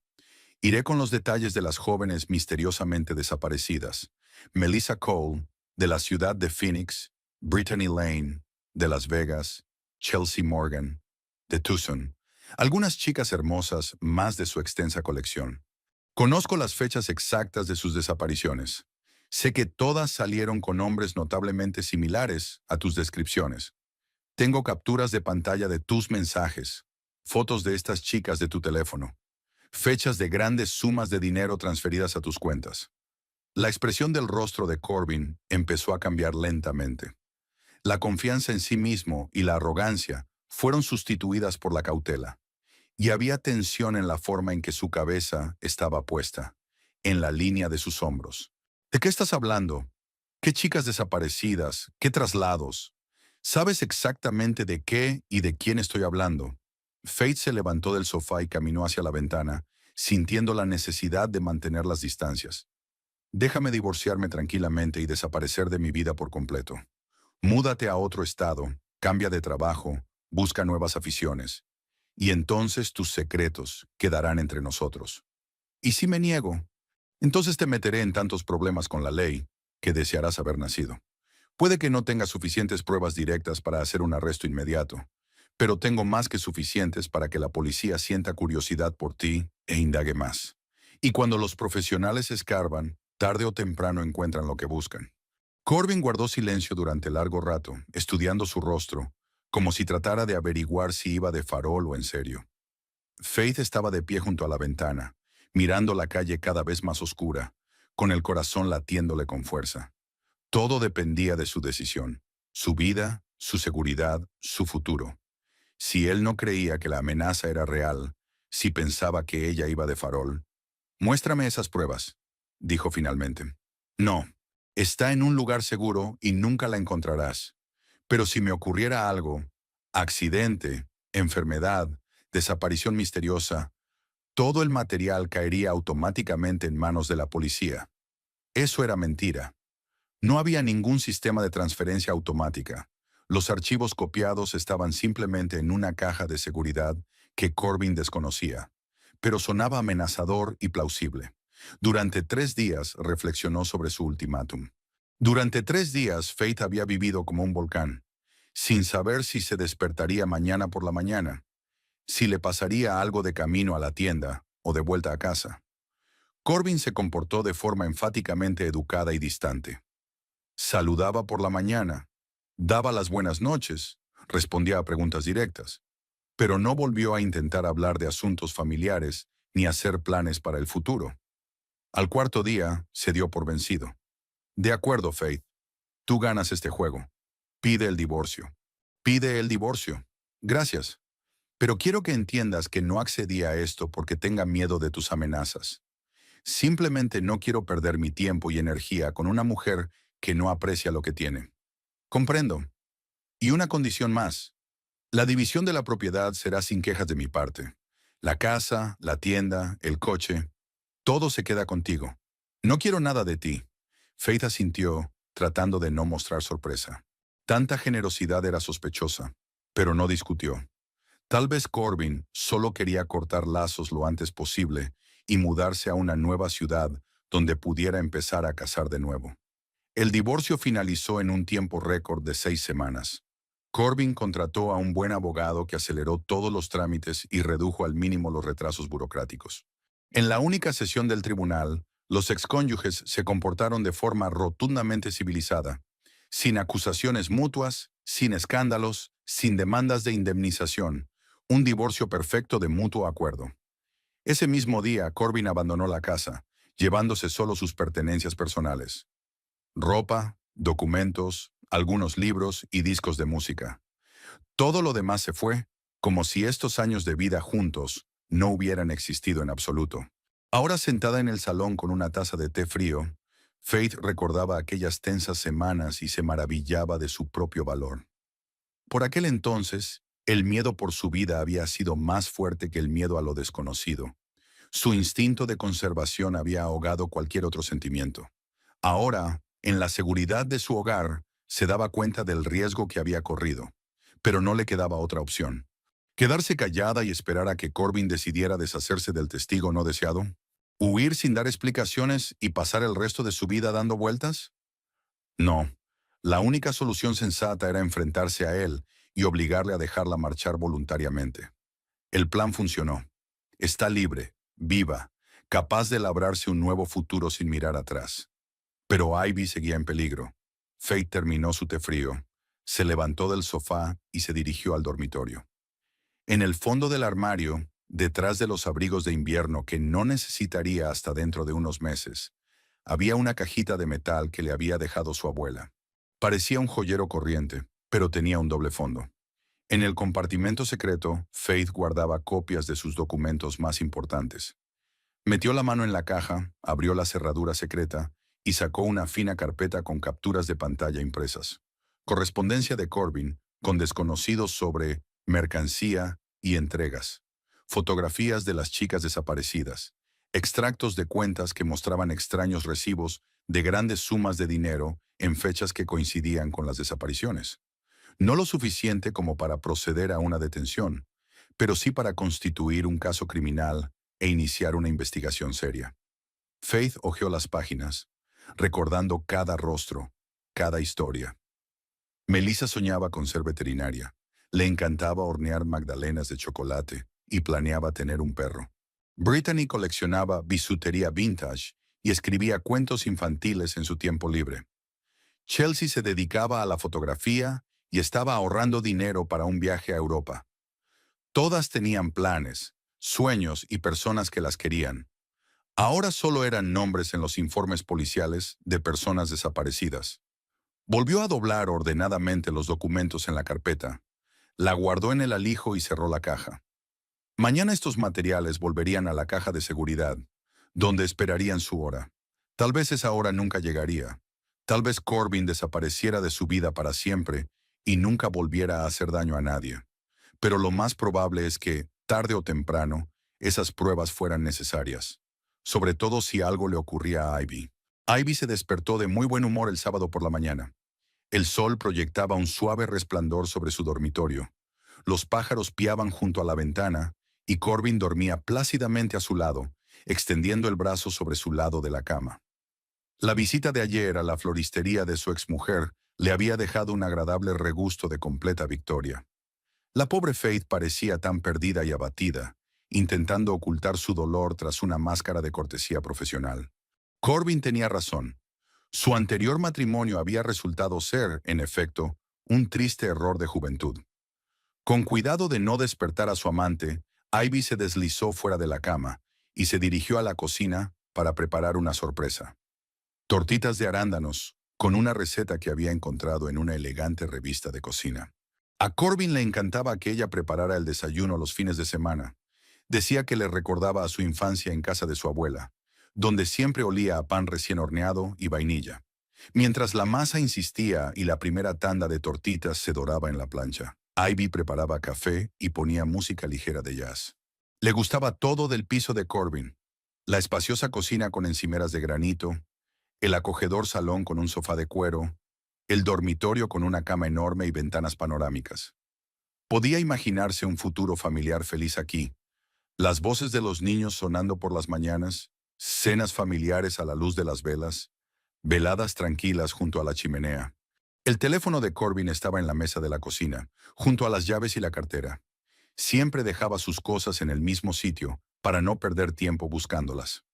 «Iré con los detalles de las jóvenes misteriosamente desaparecidas. Melissa Cole, de la ciudad de Phoenix; Brittany Lane, de Las Vegas; Chelsea Morgan, de Tucson. Algunas chicas hermosas más de su extensa colección. Conozco las fechas exactas de sus desapariciones. Sé que todas salieron con nombres notablemente similares a tus descripciones. Tengo capturas de pantalla de tus mensajes, fotos de estas chicas de tu teléfono, fechas de grandes sumas de dinero transferidas a tus cuentas. La expresión del rostro de Corbin empezó a cambiar lentamente. La confianza en sí mismo y la arrogancia fueron sustituidas por la cautela, y había tensión en la forma en que su cabeza estaba puesta, en la línea de sus hombros. ¿De qué estás hablando? ¿Qué chicas desaparecidas? ¿Qué traslados? ¿Sabes exactamente de qué y de quién estoy hablando? Faith se levantó del sofá y caminó hacia la ventana, sintiendo la necesidad de mantener las distancias. Déjame divorciarme tranquilamente y desaparecer de mi vida por completo. Múdate a otro estado, cambia de trabajo, busca nuevas aficiones. Y entonces tus secretos quedarán entre nosotros. ¿Y si me niego? Entonces te meteré en tantos problemas con la ley que desearás haber nacido. Puede que no tengas suficientes pruebas directas para hacer un arresto inmediato, pero tengo más que suficientes para que la policía sienta curiosidad por ti e indague más. Y cuando los profesionales escarban, tarde o temprano encuentran lo que buscan. Corbin guardó silencio durante largo rato, estudiando su rostro, como si tratara de averiguar si iba de farol o en serio. Faith estaba de pie junto a la ventana, mirando la calle cada vez más oscura, con el corazón latiéndole con fuerza. Todo dependía de su decisión, su vida, su seguridad, su futuro. Si él no creía que la amenaza era real, si pensaba que ella iba de farol. «Muéstrame esas pruebas», dijo finalmente. «No, está en un lugar seguro y nunca la encontrarás. Pero si me ocurriera algo, accidente, enfermedad, desaparición misteriosa, todo el material caería automáticamente en manos de la policía». Eso era mentira. No había ningún sistema de transferencia automática. Los archivos copiados estaban simplemente en una caja de seguridad que Corbin desconocía, pero sonaba amenazador y plausible. Durante 3 días reflexionó sobre su ultimátum. Durante 3 días Faith había vivido como un volcán, sin saber si se despertaría mañana por la mañana, si le pasaría algo de camino a la tienda o de vuelta a casa. Corbin se comportó de forma enfáticamente educada y distante. Saludaba por la mañana, daba las buenas noches, respondía a preguntas directas, pero no volvió a intentar hablar de asuntos familiares ni hacer planes para el futuro. Al cuarto día, se dio por vencido. «De acuerdo, Faith. Tú ganas este juego. Pide el divorcio. Pide el divorcio. Gracias. Pero quiero que entiendas que no accedí a esto porque tenga miedo de tus amenazas. Simplemente no quiero perder mi tiempo y energía con una mujer que no aprecia lo que tiene. Comprendo. Y una condición más. La división de la propiedad será sin quejas de mi parte. La casa, la tienda, el coche, todo se queda contigo. No quiero nada de ti». Faith asintió, tratando de no mostrar sorpresa. Tanta generosidad era sospechosa, pero no discutió. Tal vez Corbin solo quería cortar lazos lo antes posible y mudarse a una nueva ciudad donde pudiera empezar a cazar de nuevo. El divorcio finalizó en un tiempo récord de 6 semanas. Corbin contrató a un buen abogado que aceleró todos los trámites y redujo al mínimo los retrasos burocráticos. En la única sesión del tribunal, los excónyuges se comportaron de forma rotundamente civilizada, sin acusaciones mutuas, sin escándalos, sin demandas de indemnización, un divorcio perfecto de mutuo acuerdo. Ese mismo día, Corbin abandonó la casa, llevándose solo sus pertenencias personales: ropa, documentos, algunos libros y discos de música. Todo lo demás se fue, como si estos años de vida juntos no hubieran existido en absoluto. Ahora sentada en el salón con una taza de té frío, Faith recordaba aquellas tensas semanas y se maravillaba de su propio valor. Por aquel entonces, el miedo por su vida había sido más fuerte que el miedo a lo desconocido. Su instinto de conservación había ahogado cualquier otro sentimiento. Ahora, en la seguridad de su hogar, se daba cuenta del riesgo que había corrido, pero no le quedaba otra opción. ¿Quedarse callada y esperar a que Corbin decidiera deshacerse del testigo no deseado? ¿Huir sin dar explicaciones y pasar el resto de su vida dando vueltas? No, la única solución sensata era enfrentarse a él y obligarle a dejarla marchar voluntariamente. El plan funcionó. Está libre, viva, capaz de labrarse un nuevo futuro sin mirar atrás. Pero Ivy seguía en peligro. Faith terminó su té frío, se levantó del sofá y se dirigió al dormitorio. En el fondo del armario, detrás de los abrigos de invierno que no necesitaría hasta dentro de unos meses, había una cajita de metal que le había dejado su abuela. Parecía un joyero corriente, pero tenía un doble fondo. En el compartimento secreto, Faith guardaba copias de sus documentos más importantes. Metió la mano en la caja, abrió la cerradura secreta y sacó una fina carpeta con capturas de pantalla impresas. Correspondencia de Corbin con desconocidos sobre mercancía y entregas. Fotografías de las chicas desaparecidas. Extractos de cuentas que mostraban extraños recibos de grandes sumas de dinero en fechas que coincidían con las desapariciones. No lo suficiente como para proceder a una detención, pero sí para constituir un caso criminal e iniciar una investigación seria. Faith hojeó las páginas, recordando cada rostro, cada historia. Melissa soñaba con ser veterinaria, le encantaba hornear magdalenas de chocolate y planeaba tener un perro. Brittany coleccionaba bisutería vintage y escribía cuentos infantiles en su tiempo libre. Chelsea se dedicaba a la fotografía y estaba ahorrando dinero para un viaje a Europa. Todas tenían planes, sueños y personas que las querían. Ahora solo eran nombres en los informes policiales de personas desaparecidas. Volvió a doblar ordenadamente los documentos en la carpeta, la guardó en el alijo y cerró la caja. Mañana estos materiales volverían a la caja de seguridad, donde esperarían su hora. Tal vez esa hora nunca llegaría. Tal vez Corbin desapareciera de su vida para siempre y nunca volviera a hacer daño a nadie. Pero lo más probable es que, tarde o temprano, esas pruebas fueran necesarias. Sobre todo si algo le ocurría a Ivy. Ivy se despertó de muy buen humor el sábado por la mañana. El sol proyectaba un suave resplandor sobre su dormitorio. Los pájaros piaban junto a la ventana y Corbin dormía plácidamente a su lado, extendiendo el brazo sobre su lado de la cama. La visita de ayer a la floristería de su exmujer le había dejado un agradable regusto de completa victoria. La pobre Faith parecía tan perdida y abatida, intentando ocultar su dolor tras una máscara de cortesía profesional. Corbin tenía razón. Su anterior matrimonio había resultado ser, en efecto, un triste error de juventud. Con cuidado de no despertar a su amante, Ivy se deslizó fuera de la cama y se dirigió a la cocina para preparar una sorpresa. Tortitas de arándanos, con una receta que había encontrado en una elegante revista de cocina. A Corbin le encantaba que ella preparara el desayuno los fines de semana. Decía que le recordaba a su infancia en casa de su abuela, donde siempre olía a pan recién horneado y vainilla, mientras la masa insistía y la primera tanda de tortitas se doraba en la plancha. Ivy preparaba café y ponía música ligera de jazz. Le gustaba todo del piso de Corbin: la espaciosa cocina con encimeras de granito, el acogedor salón con un sofá de cuero, el dormitorio con una cama enorme y ventanas panorámicas. Podía imaginarse un futuro familiar feliz aquí, las voces de los niños sonando por las mañanas, cenas familiares a la luz de las velas, veladas tranquilas junto a la chimenea. El teléfono de Corbin estaba en la mesa de la cocina, junto a las llaves y la cartera. Siempre dejaba sus cosas en el mismo sitio, para no perder tiempo buscándolas.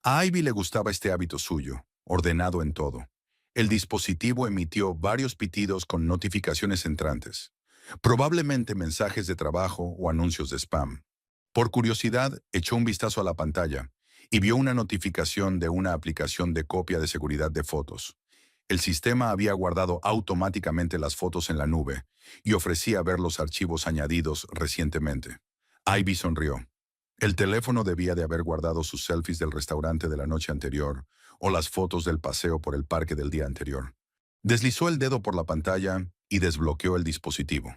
A Ivy le gustaba este hábito suyo, ordenado en todo. El dispositivo emitió varios pitidos con notificaciones entrantes, probablemente mensajes de trabajo o anuncios de spam. Por curiosidad, echó un vistazo a la pantalla y vio una notificación de una aplicación de copia de seguridad de fotos. El sistema había guardado automáticamente las fotos en la nube y ofrecía ver los archivos añadidos recientemente. Ivy sonrió. El teléfono debía de haber guardado sus selfies del restaurante de la noche anterior o las fotos del paseo por el parque del día anterior. Deslizó el dedo por la pantalla y desbloqueó el dispositivo.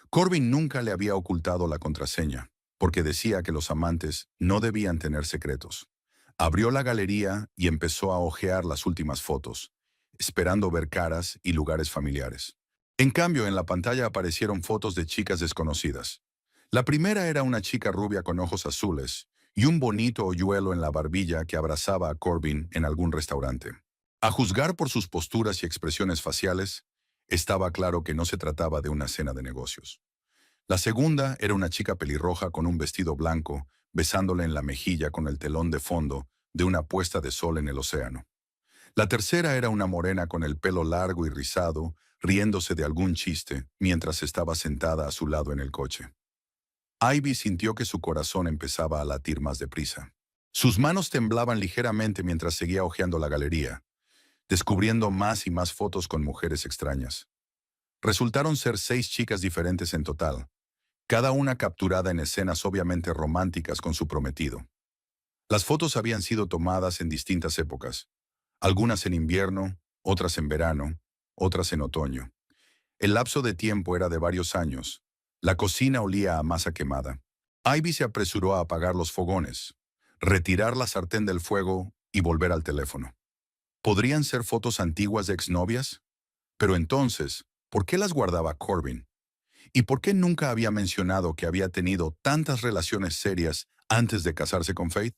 Corbin nunca le había ocultado la contraseña, porque decía que los amantes no debían tener secretos. Abrió la galería y empezó a hojear las últimas fotos, esperando ver caras y lugares familiares. En cambio, en la pantalla aparecieron fotos de chicas desconocidas. La primera era una chica rubia con ojos azules y un bonito hoyuelo en la barbilla que abrazaba a Corbin en algún restaurante. A juzgar por sus posturas y expresiones faciales, estaba claro que no se trataba de una cena de negocios. La segunda era una chica pelirroja con un vestido blanco, besándole en la mejilla con el telón de fondo de una puesta de sol en el océano. La tercera era una morena con el pelo largo y rizado, riéndose de algún chiste mientras estaba sentada a su lado en el coche. Ivy sintió que su corazón empezaba a latir más deprisa. Sus manos temblaban ligeramente mientras seguía hojeando la galería, descubriendo más y más fotos con mujeres extrañas. Resultaron ser 6 chicas diferentes en total, cada una capturada en escenas obviamente románticas con su prometido. Las fotos habían sido tomadas en distintas épocas, algunas en invierno, otras en verano, otras en otoño. El lapso de tiempo era de varios años. La cocina olía a masa quemada. Ivy se apresuró a apagar los fogones, retirar la sartén del fuego y volver al teléfono. ¿Podrían ser fotos antiguas de exnovias? Pero entonces, ¿por qué las guardaba Corbin? ¿Y por qué nunca había mencionado que había tenido tantas relaciones serias antes de casarse con Faith?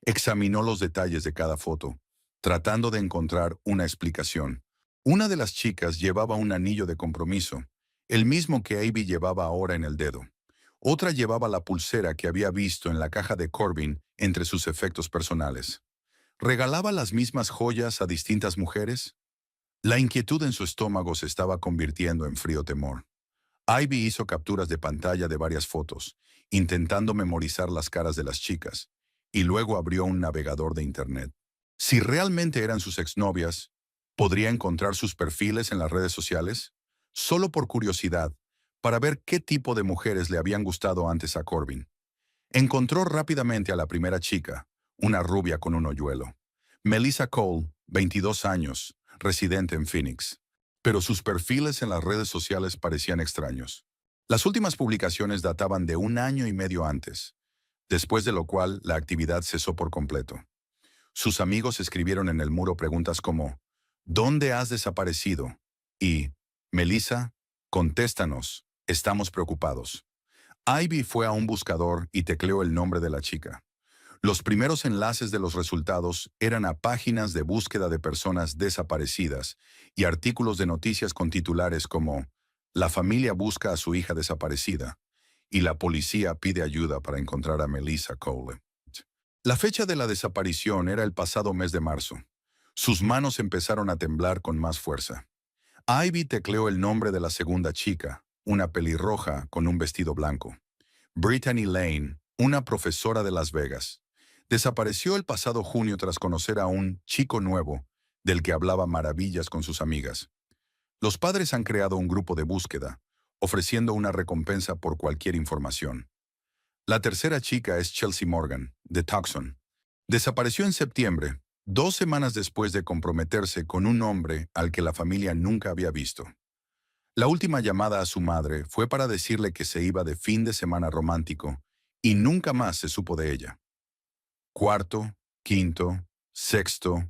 Examinó los detalles de cada foto, tratando de encontrar una explicación. Una de las chicas llevaba un anillo de compromiso, el mismo que Ivy llevaba ahora en el dedo. Otra llevaba la pulsera que había visto en la caja de Corbin entre sus efectos personales. ¿Regalaba las mismas joyas a distintas mujeres? La inquietud en su estómago se estaba convirtiendo en frío temor. Ivy hizo capturas de pantalla de varias fotos, intentando memorizar las caras de las chicas, y luego abrió un navegador de Internet. Si realmente eran sus exnovias, ¿podría encontrar sus perfiles en las redes sociales? Solo por curiosidad, para ver qué tipo de mujeres le habían gustado antes a Corbin. Encontró rápidamente a la primera chica, una rubia con un hoyuelo. Melissa Cole, 22 años, residente en Phoenix. Pero sus perfiles en las redes sociales parecían extraños. Las últimas publicaciones databan de 1 año y medio antes, después de lo cual la actividad cesó por completo. Sus amigos escribieron en el muro preguntas como ¿Dónde has desaparecido? Y Melissa, contéstanos, estamos preocupados. Ivy fue a un buscador y tecleó el nombre de la chica. Los primeros enlaces de los resultados eran a páginas de búsqueda de personas desaparecidas y artículos de noticias con titulares como «La familia busca a su hija desaparecida» y «La policía pide ayuda para encontrar a Melissa Cole». La fecha de la desaparición era el pasado mes de marzo. Sus manos empezaron a temblar con más fuerza. Ivy tecleó el nombre de la segunda chica, una pelirroja con un vestido blanco. Brittany Lane, una profesora de Las Vegas. Desapareció el pasado junio tras conocer a un chico nuevo, del que hablaba maravillas con sus amigas. Los padres han creado un grupo de búsqueda, ofreciendo una recompensa por cualquier información. La tercera chica es Chelsea Morgan, de Tucson. Desapareció en septiembre, 2 semanas después de comprometerse con un hombre al que la familia nunca había visto. La última llamada a su madre fue para decirle que se iba de fin de semana romántico y nunca más se supo de ella. Cuarto, quinto, sexto,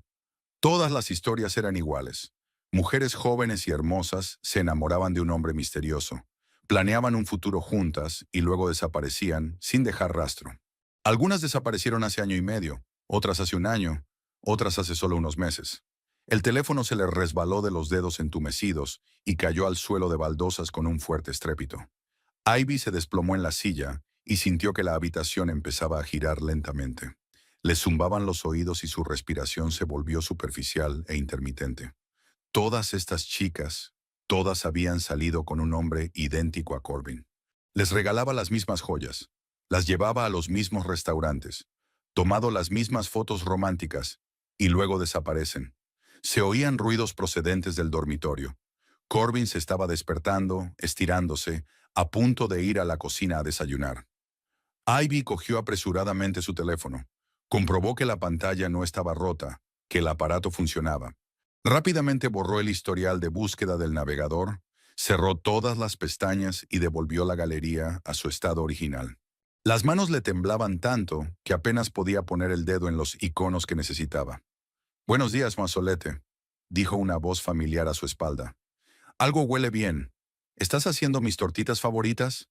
todas las historias eran iguales. Mujeres jóvenes y hermosas se enamoraban de un hombre misterioso, planeaban un futuro juntas y luego desaparecían sin dejar rastro. Algunas desaparecieron hace 1 año y medio, otras hace 1 año, otras hace solo unos meses. El teléfono se le resbaló de los dedos entumecidos y cayó al suelo de baldosas con un fuerte estrépito. Ivy se desplomó en la silla y sintió que la habitación empezaba a girar lentamente. Le zumbaban los oídos y su respiración se volvió superficial e intermitente. Todas estas chicas, todas habían salido con un hombre idéntico a Corbin. Les regalaba las mismas joyas, las llevaba a los mismos restaurantes, tomado las mismas fotos románticas, y luego desaparecen. Se oían ruidos procedentes del dormitorio. Corbin se estaba despertando, estirándose, a punto de ir a la cocina a desayunar. Ivy cogió apresuradamente su teléfono. Comprobó que la pantalla no estaba rota, que el aparato funcionaba. Rápidamente borró el historial de búsqueda del navegador, cerró todas las pestañas y devolvió la galería a su estado original. Las manos le temblaban tanto que apenas podía poner el dedo en los iconos que necesitaba. «Buenos días, Mazolete», dijo una voz familiar a su espalda. «Algo huele bien. ¿Estás haciendo mis tortitas favoritas?»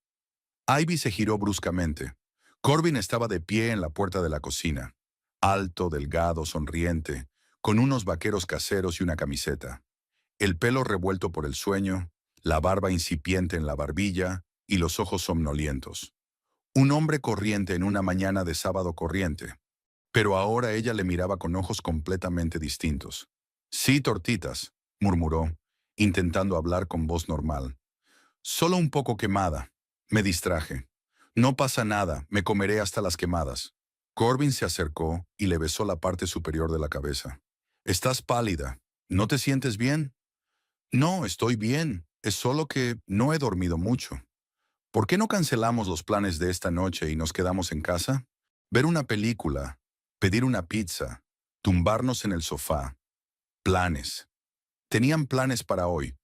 Ivy se giró bruscamente. Corbin estaba de pie en la puerta de la cocina, alto, delgado, sonriente, con unos vaqueros caseros y una camiseta. El pelo revuelto por el sueño, la barba incipiente en la barbilla y los ojos somnolientos. Un hombre corriente en una mañana de sábado corriente. Pero ahora ella le miraba con ojos completamente distintos. Sí, tortitas, murmuró, intentando hablar con voz normal. Solo un poco quemada. Me distraje. No pasa nada, me comeré hasta las quemadas. Corbin se acercó y le besó la parte superior de la cabeza. Estás pálida. ¿No te sientes bien? No, estoy bien. Es solo que no he dormido mucho. ¿Por qué no cancelamos los planes de esta noche y nos quedamos en casa? Ver una película, pedir una pizza, tumbarnos en el sofá. Planes. Tenían planes para hoy.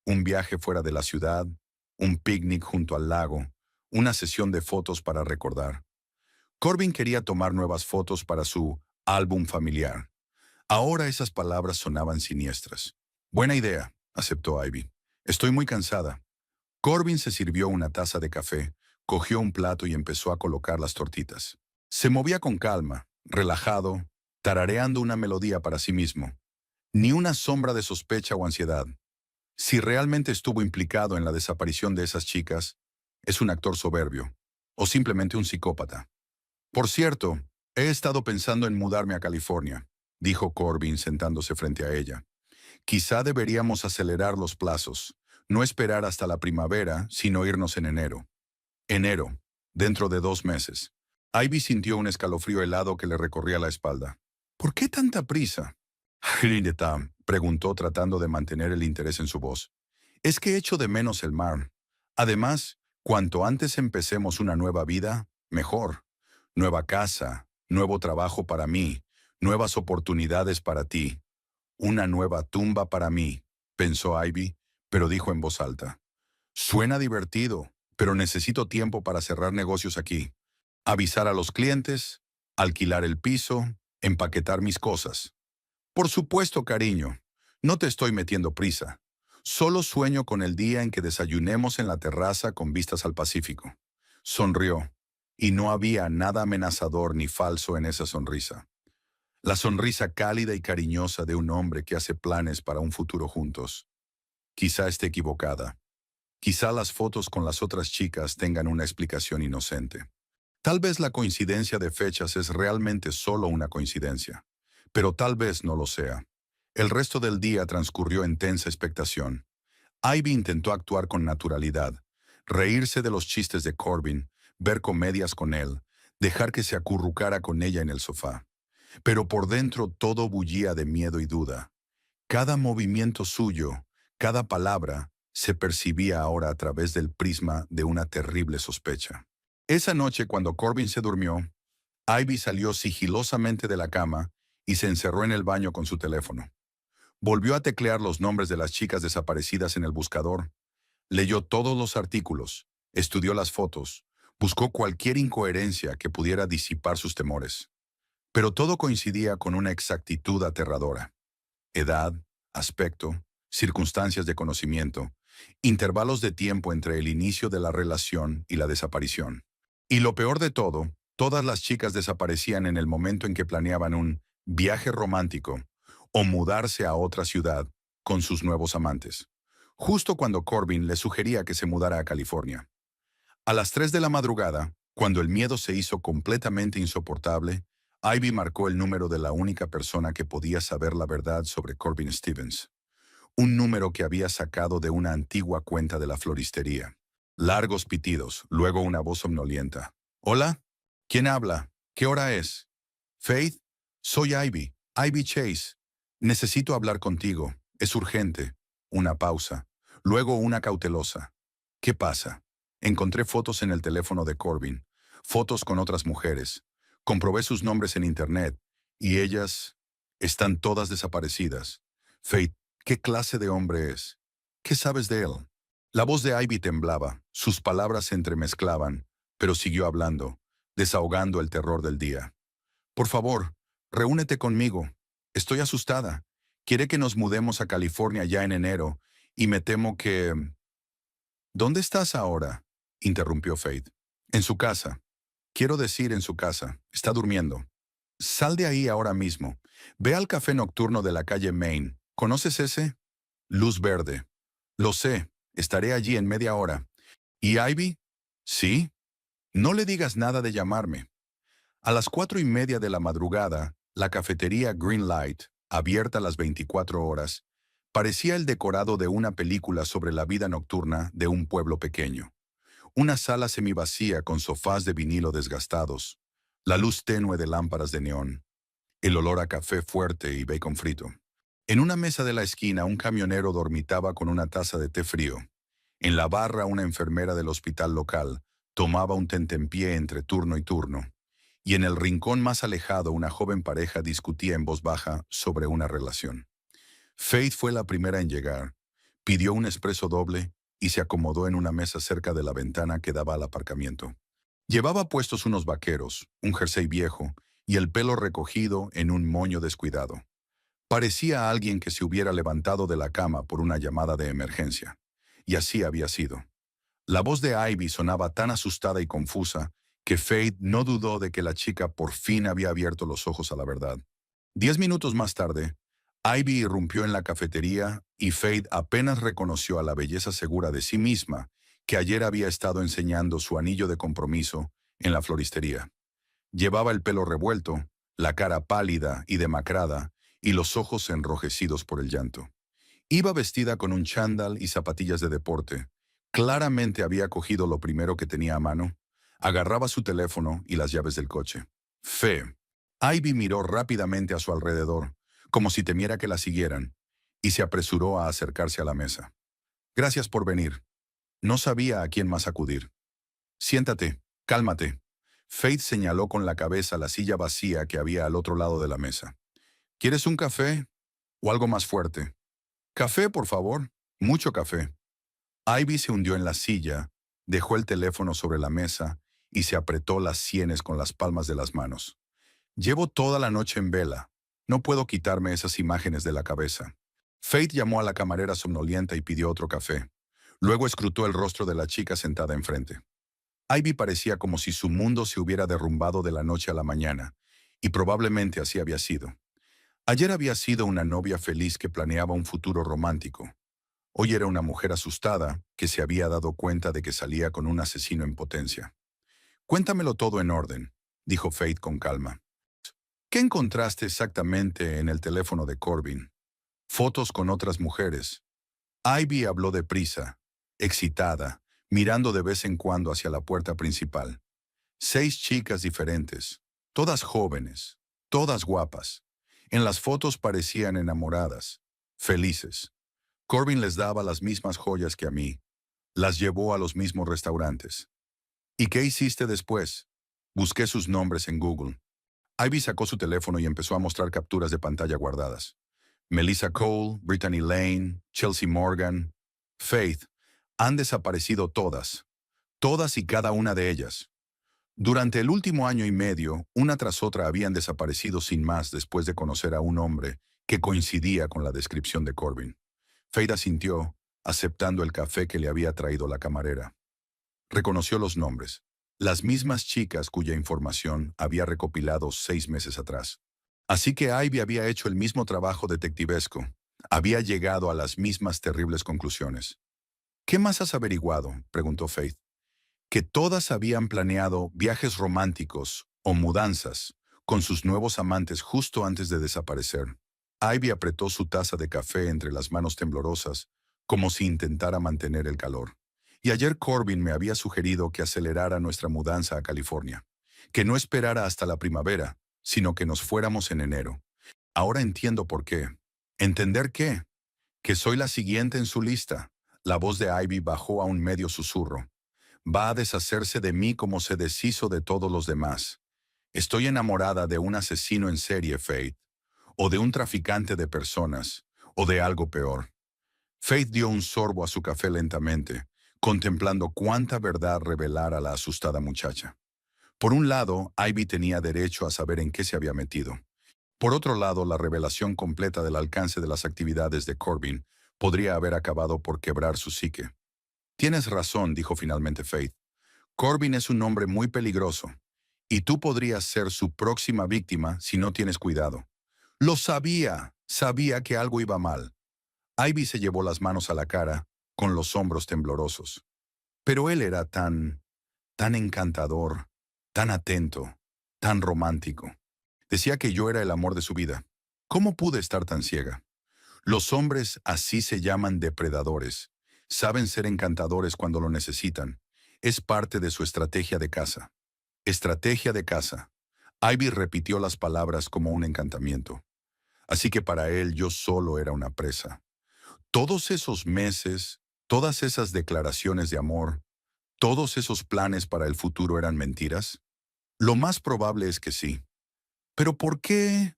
Un viaje fuera de la ciudad, un picnic junto al lago, una sesión de fotos para recordar. Corbin quería tomar nuevas fotos para su álbum familiar. Ahora esas palabras sonaban siniestras. Buena idea, aceptó Ivy. Estoy muy cansada. Corbin se sirvió una taza de café, cogió un plato y empezó a colocar las tortitas. Se movía con calma, relajado, tarareando una melodía para sí mismo. Ni una sombra de sospecha o ansiedad. Si realmente estuvo implicado en la desaparición de esas chicas, es un actor soberbio, o simplemente un psicópata. Por cierto, he estado pensando en mudarme a California, dijo Corbin sentándose frente a ella. Quizá deberíamos acelerar los plazos, no esperar hasta la primavera, sino irnos en enero. Enero, dentro de 2 meses. Ivy sintió un escalofrío helado que le recorría la espalda. ¿Por qué tanta prisa? Grineta preguntó tratando de mantener el interés en su voz. Es que echo de menos el mar. Además, cuanto antes empecemos una nueva vida, mejor. Nueva casa, nuevo trabajo para mí, nuevas oportunidades para ti. Una nueva tumba para mí, pensó Ivy, pero dijo en voz alta. Suena divertido, pero necesito tiempo para cerrar negocios aquí. Avisar a los clientes, alquilar el piso, empaquetar mis cosas. Por supuesto, cariño, no te estoy metiendo prisa. Solo sueño con el día en que desayunemos en la terraza con vistas al Pacífico. Sonrió, y no había nada amenazador ni falso en esa sonrisa. La sonrisa cálida y cariñosa de un hombre que hace planes para un futuro juntos. Quizá esté equivocada. Quizá las fotos con las otras chicas tengan una explicación inocente. Tal vez la coincidencia de fechas es realmente solo una coincidencia, pero tal vez no lo sea. El resto del día transcurrió en tensa expectación. Ivy intentó actuar con naturalidad, reírse de los chistes de Corbin, ver comedias con él, dejar que se acurrucara con ella en el sofá. Pero por dentro todo bullía de miedo y duda. Cada movimiento suyo, cada palabra, se percibía ahora a través del prisma de una terrible sospecha. Esa noche, cuando Corbin se durmió, Ivy salió sigilosamente de la cama y se encerró en el baño con su teléfono. Volvió a teclear los nombres de las chicas desaparecidas en el buscador. Leyó todos los artículos, estudió las fotos, buscó cualquier incoherencia que pudiera disipar sus temores. Pero todo coincidía con una exactitud aterradora. Edad, aspecto, circunstancias de conocimiento, intervalos de tiempo entre el inicio de la relación y la desaparición. Y lo peor de todo, todas las chicas desaparecían en el momento en que planeaban un viaje romántico o mudarse a otra ciudad con sus nuevos amantes, justo cuando Corbin le sugería que se mudara a California. A las 3 de la madrugada, cuando el miedo se hizo completamente insoportable, Ivy marcó el número de la única persona que podía saber la verdad sobre Corbin Stevens. Un número que había sacado de una antigua cuenta de la floristería. Largos pitidos, luego una voz somnolienta. «Hola, ¿quién habla? ¿Qué hora es?» «Faith, soy Ivy, Ivy Chase. Necesito hablar contigo. Es urgente». Una pausa, luego una cautelosa. «¿Qué pasa?» Encontré fotos en el teléfono de Corbin, fotos con otras mujeres. Comprobé sus nombres en internet, y ellas están todas desaparecidas. Faith, ¿qué clase de hombre es? ¿Qué sabes de él? La voz de Ivy temblaba, sus palabras se entremezclaban, pero siguió hablando, desahogando el terror del día. Por favor, reúnete conmigo. Estoy asustada. Quiere que nos mudemos a California ya en enero, y me temo que... ¿Dónde estás ahora?, interrumpió Faith. En su casa. Quiero decir en su casa. Está durmiendo. Sal de ahí ahora mismo. Ve al café nocturno de la calle Main. ¿Conoces ese? Luz verde. Lo sé. Estaré allí en media hora. ¿Y Ivy? Sí. No le digas nada de llamarme. A las 4:30 de la madrugada, la cafetería Greenlight, abierta las 24 horas, parecía el decorado de una película sobre la vida nocturna de un pueblo pequeño. Una sala semivacía con sofás de vinilo desgastados, la luz tenue de lámparas de neón, el olor a café fuerte y bacon frito. En una mesa de la esquina, un camionero dormitaba con una taza de té frío. En la barra, una enfermera del hospital local tomaba un tentempié entre turno y turno. Y en el rincón más alejado, una joven pareja discutía en voz baja sobre una relación. Faith fue la primera en llegar. Pidió un espresso doble y se acomodó en una mesa cerca de la ventana que daba al aparcamiento. Llevaba puestos unos vaqueros, un jersey viejo y el pelo recogido en un moño descuidado. Parecía alguien que se hubiera levantado de la cama por una llamada de emergencia. Y así había sido. La voz de Ivy sonaba tan asustada y confusa que Faith no dudó de que la chica por fin había abierto los ojos a la verdad. 10 minutos más tarde, Ivy irrumpió en la cafetería y Faith apenas reconoció a la belleza segura de sí misma que ayer había estado enseñando su anillo de compromiso en la floristería. Llevaba el pelo revuelto, la cara pálida y demacrada, y los ojos enrojecidos por el llanto. Iba vestida con un chándal y zapatillas de deporte. Claramente había cogido lo primero que tenía a mano. Agarraba su teléfono y las llaves del coche. Fe. Ivy miró rápidamente a su alrededor, como si temiera que la siguieran, y se apresuró a acercarse a la mesa. Gracias por venir. No sabía a quién más acudir. Siéntate, cálmate. Faith señaló con la cabeza la silla vacía que había al otro lado de la mesa. ¿Quieres un café o algo más fuerte? Café, por favor. Mucho café. Ivy se hundió en la silla, dejó el teléfono sobre la mesa y se apretó las sienes con las palmas de las manos. Llevo toda la noche en vela. No puedo quitarme esas imágenes de la cabeza. Faith llamó a la camarera somnolienta y pidió otro café. Luego escrutó el rostro de la chica sentada enfrente. Ivy parecía como si su mundo se hubiera derrumbado de la noche a la mañana, y probablemente así había sido. Ayer había sido una novia feliz que planeaba un futuro romántico. Hoy era una mujer asustada que se había dado cuenta de que salía con un asesino en potencia. Cuéntamelo todo en orden, dijo Faith con calma. ¿Qué encontraste exactamente en el teléfono de Corbin? Fotos con otras mujeres. Ivy habló deprisa, excitada, mirando de vez en cuando hacia la puerta principal. 6 chicas diferentes, todas jóvenes, todas guapas. En las fotos parecían enamoradas, felices. Corbin les daba las mismas joyas que a mí. Las llevó a los mismos restaurantes. ¿Y qué hiciste después? Busqué sus nombres en Google. Ivy sacó su teléfono y empezó a mostrar capturas de pantalla guardadas. Melissa Cole, Brittany Lane, Chelsea Morgan, Faith, han desaparecido todas. Todas y cada una de ellas. Durante el último año y medio, una tras otra habían desaparecido sin más después de conocer a un hombre que coincidía con la descripción de Corbin. Faith asintió, aceptando el café que le había traído la camarera. Reconoció los nombres, las mismas chicas cuya información había recopilado 6 meses atrás. Así que Ivy había hecho el mismo trabajo detectivesco, había llegado a las mismas terribles conclusiones. ¿Qué más has averiguado?, preguntó Faith. Que todas habían planeado viajes románticos o mudanzas con sus nuevos amantes justo antes de desaparecer. Ivy apretó su taza de café entre las manos temblorosas, como si intentara mantener el calor. Y ayer Corbin me había sugerido que acelerara nuestra mudanza a California, que no esperara hasta la primavera, sino que nos fuéramos en enero. Ahora entiendo por qué. ¿Entender qué? Que soy la siguiente en su lista. La voz de Ivy bajó a un medio susurro. Va a deshacerse de mí como se deshizo de todos los demás. Estoy enamorada de un asesino en serie, Faith, o de un traficante de personas, o de algo peor. Faith dio un sorbo a su café lentamente, contemplando cuánta verdad revelara la asustada muchacha. Por un lado, Ivy tenía derecho a saber en qué se había metido. Por otro lado, la revelación completa del alcance de las actividades de Corbin podría haber acabado por quebrar su psique. Tienes razón, dijo finalmente Faith. Corbin es un hombre muy peligroso, y tú podrías ser su próxima víctima si no tienes cuidado. Lo sabía, sabía que algo iba mal. Ivy se llevó las manos a la cara, con los hombros temblorosos. Pero él era tan encantador, tan atento, tan romántico. Decía que yo era el amor de su vida. ¿Cómo pude estar tan ciega? Los hombres así se llaman depredadores. Saben ser encantadores cuando lo necesitan. Es parte de su estrategia de caza. Estrategia de caza. Ivy repitió las palabras como un encantamiento. Así que para él yo solo era una presa. Todos esos meses, todas esas declaraciones de amor, todos esos planes para el futuro eran mentiras. Lo más probable es que sí. ¿Pero por qué?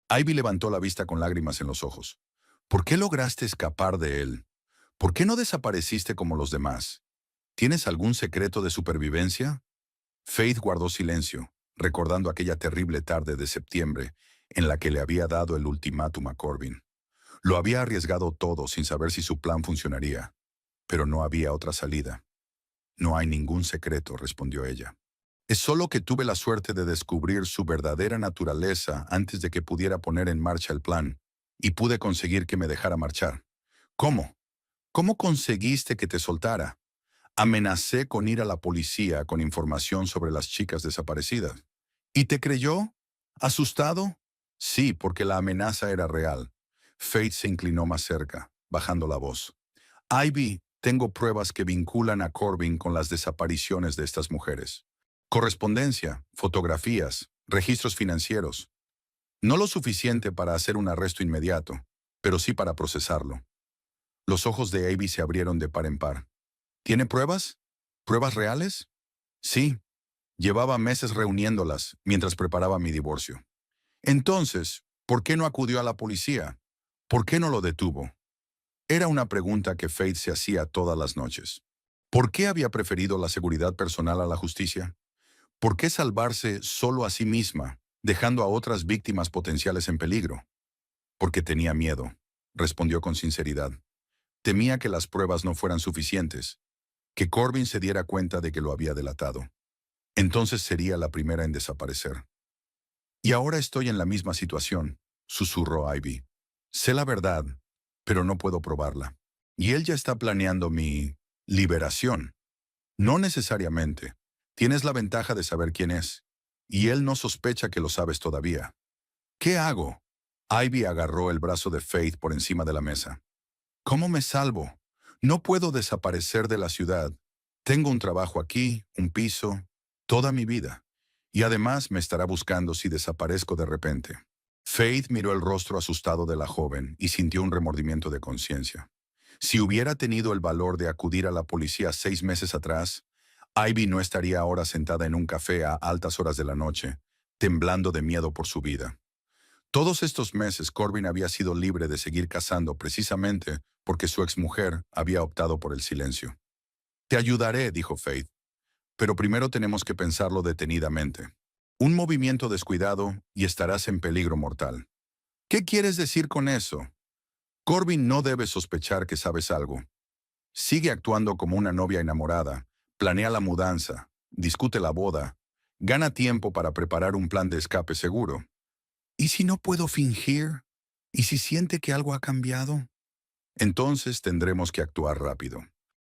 Ivy levantó la vista con lágrimas en los ojos. ¿Por qué lograste escapar de él? ¿Por qué no desapareciste como los demás? ¿Tienes algún secreto de supervivencia? Faith guardó silencio, recordando aquella terrible tarde de septiembre en la que le había dado el ultimátum a Corbin. Lo había arriesgado todo sin saber si su plan funcionaría, pero no había otra salida. No hay ningún secreto, respondió ella. Es solo que tuve la suerte de descubrir su verdadera naturaleza antes de que pudiera poner en marcha el plan, y pude conseguir que me dejara marchar. ¿Cómo? ¿Cómo conseguiste que te soltara? Amenacé con ir a la policía con información sobre las chicas desaparecidas. ¿Y te creyó? ¿Asustado? Sí, porque la amenaza era real. Faith se inclinó más cerca, bajando la voz. Ivy, tengo pruebas que vinculan a Corbin con las desapariciones de estas mujeres. Correspondencia, fotografías, registros financieros. No lo suficiente para hacer un arresto inmediato, pero sí para procesarlo. Los ojos de Ivy se abrieron de par en par. ¿Tiene pruebas? ¿Pruebas reales? Sí. Llevaba meses reuniéndolas mientras preparaba mi divorcio. Entonces, ¿por qué no acudió a la policía? ¿Por qué no lo detuvo? Era una pregunta que Faith se hacía todas las noches. ¿Por qué había preferido la seguridad personal a la justicia? ¿Por qué salvarse solo a sí misma, dejando a otras víctimas potenciales en peligro? Porque tenía miedo, respondió con sinceridad. Temía que las pruebas no fueran suficientes, que Corbin se diera cuenta de que lo había delatado. Entonces sería la primera en desaparecer. Y ahora estoy en la misma situación, susurró Ivy. Sé la verdad, pero no puedo probarla. Y él ya está planeando mi liberación. No necesariamente. Tienes la ventaja de saber quién es. Y él no sospecha que lo sabes todavía. ¿Qué hago? Ivy agarró el brazo de Faith por encima de la mesa. ¿Cómo me salvo? No puedo desaparecer de la ciudad. Tengo un trabajo aquí, un piso, toda mi vida. Y además me estará buscando si desaparezco de repente. Faith miró el rostro asustado de la joven y sintió un remordimiento de conciencia. Si hubiera tenido el valor de acudir a la policía 6 meses atrás, Ivy no estaría ahora sentada en un café a altas horas de la noche, temblando de miedo por su vida. Todos estos meses Corbin había sido libre de seguir cazando precisamente porque su exmujer había optado por el silencio. Te ayudaré, dijo Faith, pero primero tenemos que pensarlo detenidamente. Un movimiento descuidado y estarás en peligro mortal. ¿Qué quieres decir con eso? Corbin no debe sospechar que sabes algo. Sigue actuando como una novia enamorada, planea la mudanza, discute la boda, gana tiempo para preparar un plan de escape seguro. ¿Y si no puedo fingir? ¿Y si siente que algo ha cambiado? Entonces tendremos que actuar rápido.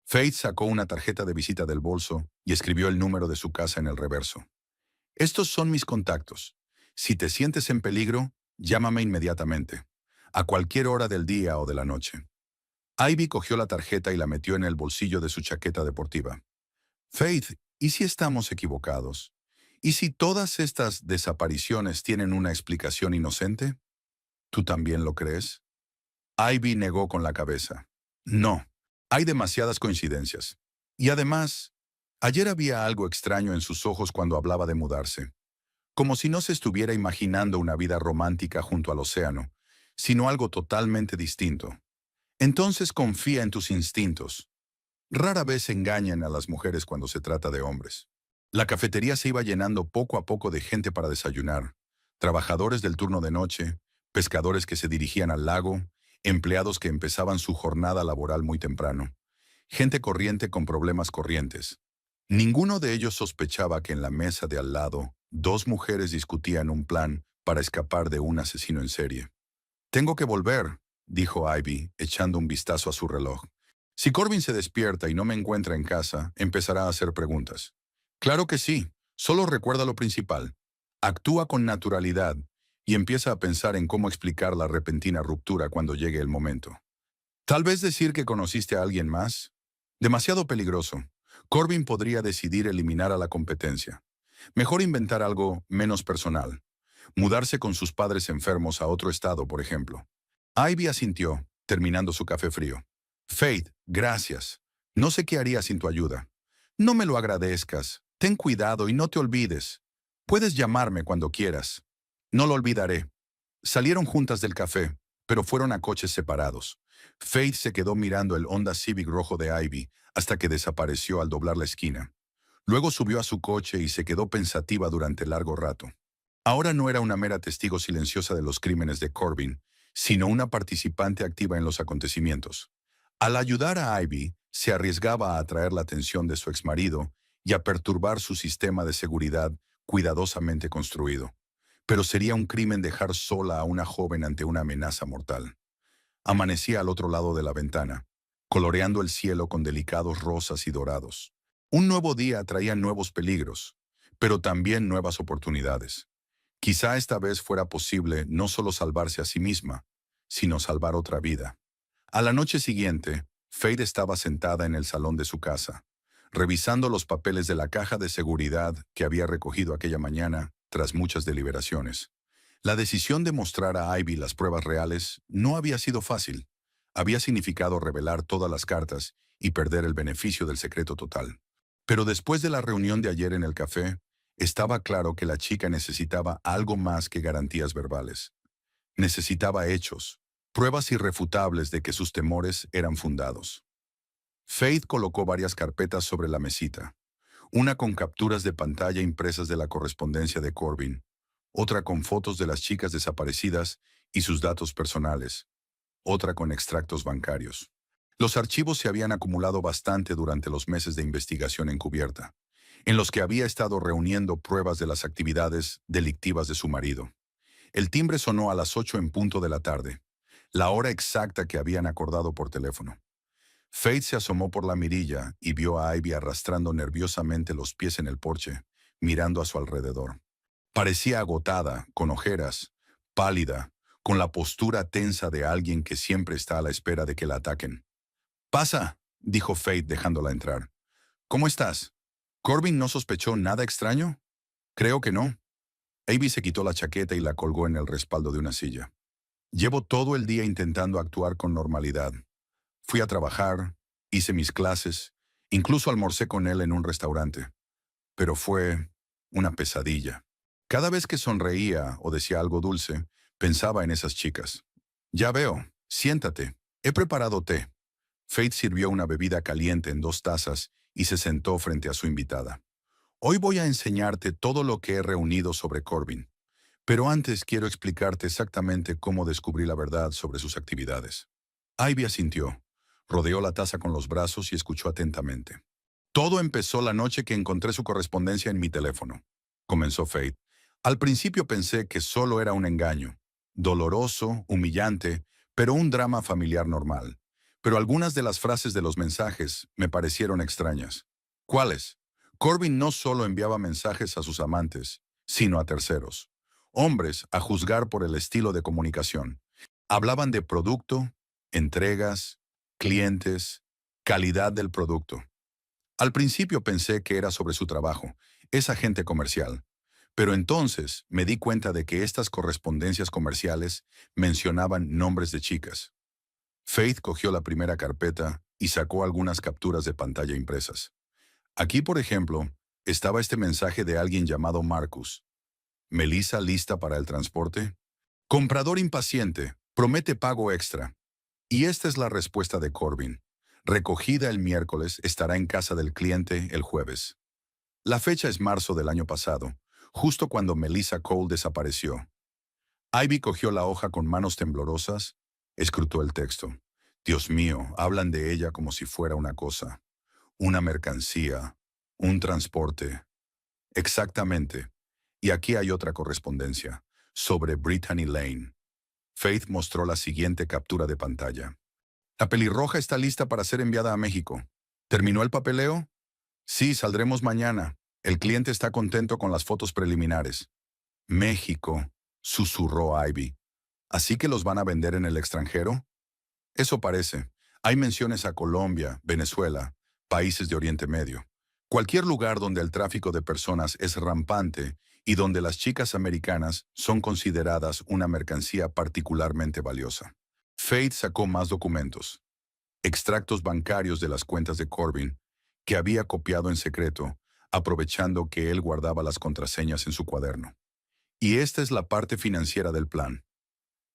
Faith sacó una tarjeta de visita del bolso y escribió el número de su casa en el reverso. Estos son mis contactos. Si te sientes en peligro, llámame inmediatamente, a cualquier hora del día o de la noche. Ivy cogió la tarjeta y la metió en el bolsillo de su chaqueta deportiva. Faith, ¿y si estamos equivocados? ¿Y si todas estas desapariciones tienen una explicación inocente? ¿Tú también lo crees? Ivy negó con la cabeza. No, hay demasiadas coincidencias. Y además, ayer había algo extraño en sus ojos cuando hablaba de mudarse. Como si no se estuviera imaginando una vida romántica junto al océano, sino algo totalmente distinto. Entonces confía en tus instintos. Rara vez engañan a las mujeres cuando se trata de hombres. La cafetería se iba llenando poco a poco de gente para desayunar. Trabajadores del turno de noche, pescadores que se dirigían al lago, empleados que empezaban su jornada laboral muy temprano. Gente corriente con problemas corrientes. Ninguno de ellos sospechaba que en la mesa de al lado, 2 mujeres discutían un plan para escapar de un asesino en serie. Tengo que volver, dijo Ivy, echando un vistazo a su reloj. Si Corbin se despierta y no me encuentra en casa, empezará a hacer preguntas. Claro que sí, solo recuerda lo principal. Actúa con naturalidad. y empieza a pensar en cómo explicar la repentina ruptura cuando llegue el momento. Tal vez decir que conociste a alguien más. Demasiado peligroso. Corbin podría decidir eliminar a la competencia. Mejor inventar algo menos personal. Mudarse con sus padres enfermos a otro estado, por ejemplo. Ivy asintió, terminando su café frío. Faith, gracias. No sé qué haría sin tu ayuda. No me lo agradezcas. Ten cuidado y no te olvides. Puedes llamarme cuando quieras. No lo olvidaré. Salieron juntas del café, pero fueron a coches separados. Faith se quedó mirando el Honda Civic rojo de Ivy hasta que desapareció al doblar la esquina. Luego subió a su coche y se quedó pensativa durante largo rato. Ahora no era una mera testigo silenciosa de los crímenes de Corbin, sino una participante activa en los acontecimientos. Al ayudar a Ivy, se arriesgaba a atraer la atención de su exmarido y a perturbar su sistema de seguridad cuidadosamente construido. Pero sería un crimen dejar sola a una joven ante una amenaza mortal. Amanecía al otro lado de la ventana, coloreando el cielo con delicados rosas y dorados. Un nuevo día traía nuevos peligros, pero también nuevas oportunidades. Quizá esta vez fuera posible no solo salvarse a sí misma, sino salvar otra vida. A la noche siguiente, Faith estaba sentada en el salón de su casa, revisando los papeles de la caja de seguridad que había recogido aquella mañana tras muchas deliberaciones. La decisión de mostrar a Ivy las pruebas reales no había sido fácil. Había significado revelar todas las cartas y perder el beneficio del secreto total. Pero después de la reunión de ayer en el café, estaba claro que la chica necesitaba algo más que garantías verbales. Necesitaba hechos, pruebas irrefutables de que sus temores eran fundados. Faith colocó varias carpetas sobre la mesita. Una con capturas de pantalla impresas de la correspondencia de Corbin, otra con fotos de las chicas desaparecidas y sus datos personales, otra con extractos bancarios. Los archivos se habían acumulado bastante durante los meses de investigación encubierta, en los que había estado reuniendo pruebas de las actividades delictivas de su marido. El timbre sonó a las 8 en punto de la tarde, la hora exacta que habían acordado por teléfono. Faith se asomó por la mirilla y vio a Ivy arrastrando nerviosamente los pies en el porche, mirando a su alrededor. Parecía agotada, con ojeras, pálida, con la postura tensa de alguien que siempre está a la espera de que la ataquen. «Pasa», dijo Faith dejándola entrar. «¿Cómo estás? ¿Corbin no sospechó nada extraño?» «Creo que no». Ivy se quitó la chaqueta y la colgó en el respaldo de una silla. «Llevo todo el día intentando actuar con normalidad. Fui a trabajar, hice mis clases, incluso almorcé con él en un restaurante. Pero fue una pesadilla. Cada vez que sonreía o decía algo dulce, pensaba en esas chicas. «Ya veo, siéntate. He preparado té». Faith sirvió una bebida caliente en 2 tazas y se sentó frente a su invitada. «Hoy voy a enseñarte todo lo que he reunido sobre Corbin. Pero antes quiero explicarte exactamente cómo descubrí la verdad sobre sus actividades». Ivy asintió, rodeó la taza con los brazos y escuchó atentamente. «Todo empezó la noche que encontré su correspondencia en mi teléfono», comenzó Faith. «Al principio pensé que solo era un engaño, doloroso, humillante, pero un drama familiar normal. Pero algunas de las frases de los mensajes me parecieron extrañas». «¿Cuáles?» Corbin no solo enviaba mensajes a sus amantes, sino a terceros. Hombres, a juzgar por el estilo de comunicación. Hablaban de producto, entregas, clientes, calidad del producto. Al principio pensé que era sobre su trabajo, es agente comercial. Pero entonces me di cuenta de que estas correspondencias comerciales mencionaban nombres de chicas. Faith cogió la primera carpeta y sacó algunas capturas de pantalla impresas. Aquí, por ejemplo, estaba este mensaje de alguien llamado Marcus. «¿Melissa lista para el transporte?» «Comprador impaciente, promete pago extra». Y esta es la respuesta de Corbin. «Recogida el miércoles, estará en casa del cliente el jueves». La fecha es marzo del año pasado, justo cuando Melissa Cole desapareció. Ivy cogió la hoja con manos temblorosas, escrutó el texto. Dios mío, hablan de ella como si fuera una cosa, una mercancía, un transporte. Exactamente. Y aquí hay otra correspondencia, sobre Brittany Lane. Faith mostró la siguiente captura de pantalla. «La pelirroja está lista para ser enviada a México. ¿Terminó el papeleo?» «Sí, saldremos mañana. El cliente está contento con las fotos preliminares». «México. susurró Ivy. ¿Así que los van a vender en el extranjero? Eso parece. Hay menciones a Colombia, Venezuela, países de Oriente Medio. Cualquier lugar donde el tráfico de personas es rampante y donde las chicas americanas son consideradas una mercancía particularmente valiosa. Faith sacó más documentos, extractos bancarios de las cuentas de Corbin, que había copiado en secreto, aprovechando que él guardaba las contraseñas en su cuaderno. Y esta es la parte financiera del plan.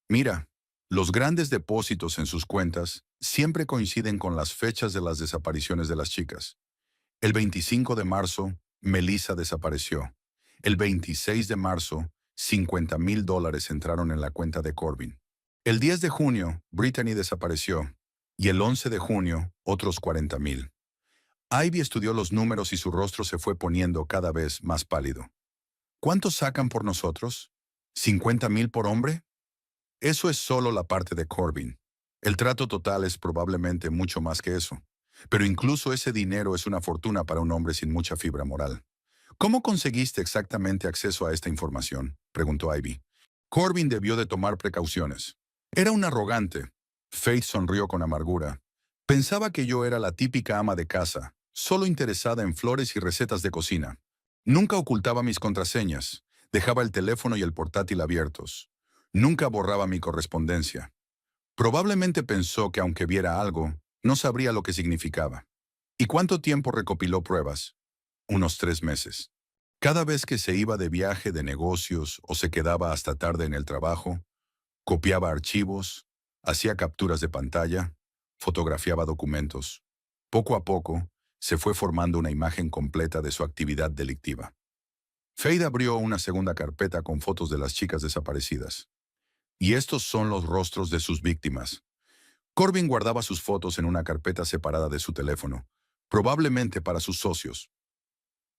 Mira, los grandes depósitos en sus cuentas siempre coinciden con las fechas de las desapariciones de las chicas. El 25 de marzo, Melissa desapareció. El 26 de marzo, $50,000 entraron en la cuenta de Corbin. El 10 de junio, Brittany desapareció. Y el 11 de junio, otros 40,000. Ivy estudió los números y su rostro se fue poniendo cada vez más pálido. ¿Cuánto sacan por nosotros? ¿50,000 por hombre? Eso es solo la parte de Corbin. El trato total es probablemente mucho más que eso. Pero incluso ese dinero es una fortuna para un hombre sin mucha fibra moral. ¿Cómo conseguiste exactamente acceso a esta información?, preguntó Ivy. Corbin debió de tomar precauciones. Era un arrogante. Faith sonrió con amargura. Pensaba que yo era la típica ama de casa, solo interesada en flores y recetas de cocina. Nunca ocultaba mis contraseñas. Dejaba el teléfono y el portátil abiertos. Nunca borraba mi correspondencia. Probablemente pensó que aunque viera algo, no sabría lo que significaba. ¿Y cuánto tiempo recopiló pruebas? Unos 3 meses. Cada vez que se iba de viaje de negocios o se quedaba hasta tarde en el trabajo, copiaba archivos, hacía capturas de pantalla, fotografiaba documentos. Poco a poco, se fue formando una imagen completa de su actividad delictiva. Faith abrió una segunda carpeta con fotos de las chicas desaparecidas. Y estos son los rostros de sus víctimas. Corbin guardaba sus fotos en una carpeta separada de su teléfono, probablemente para sus socios.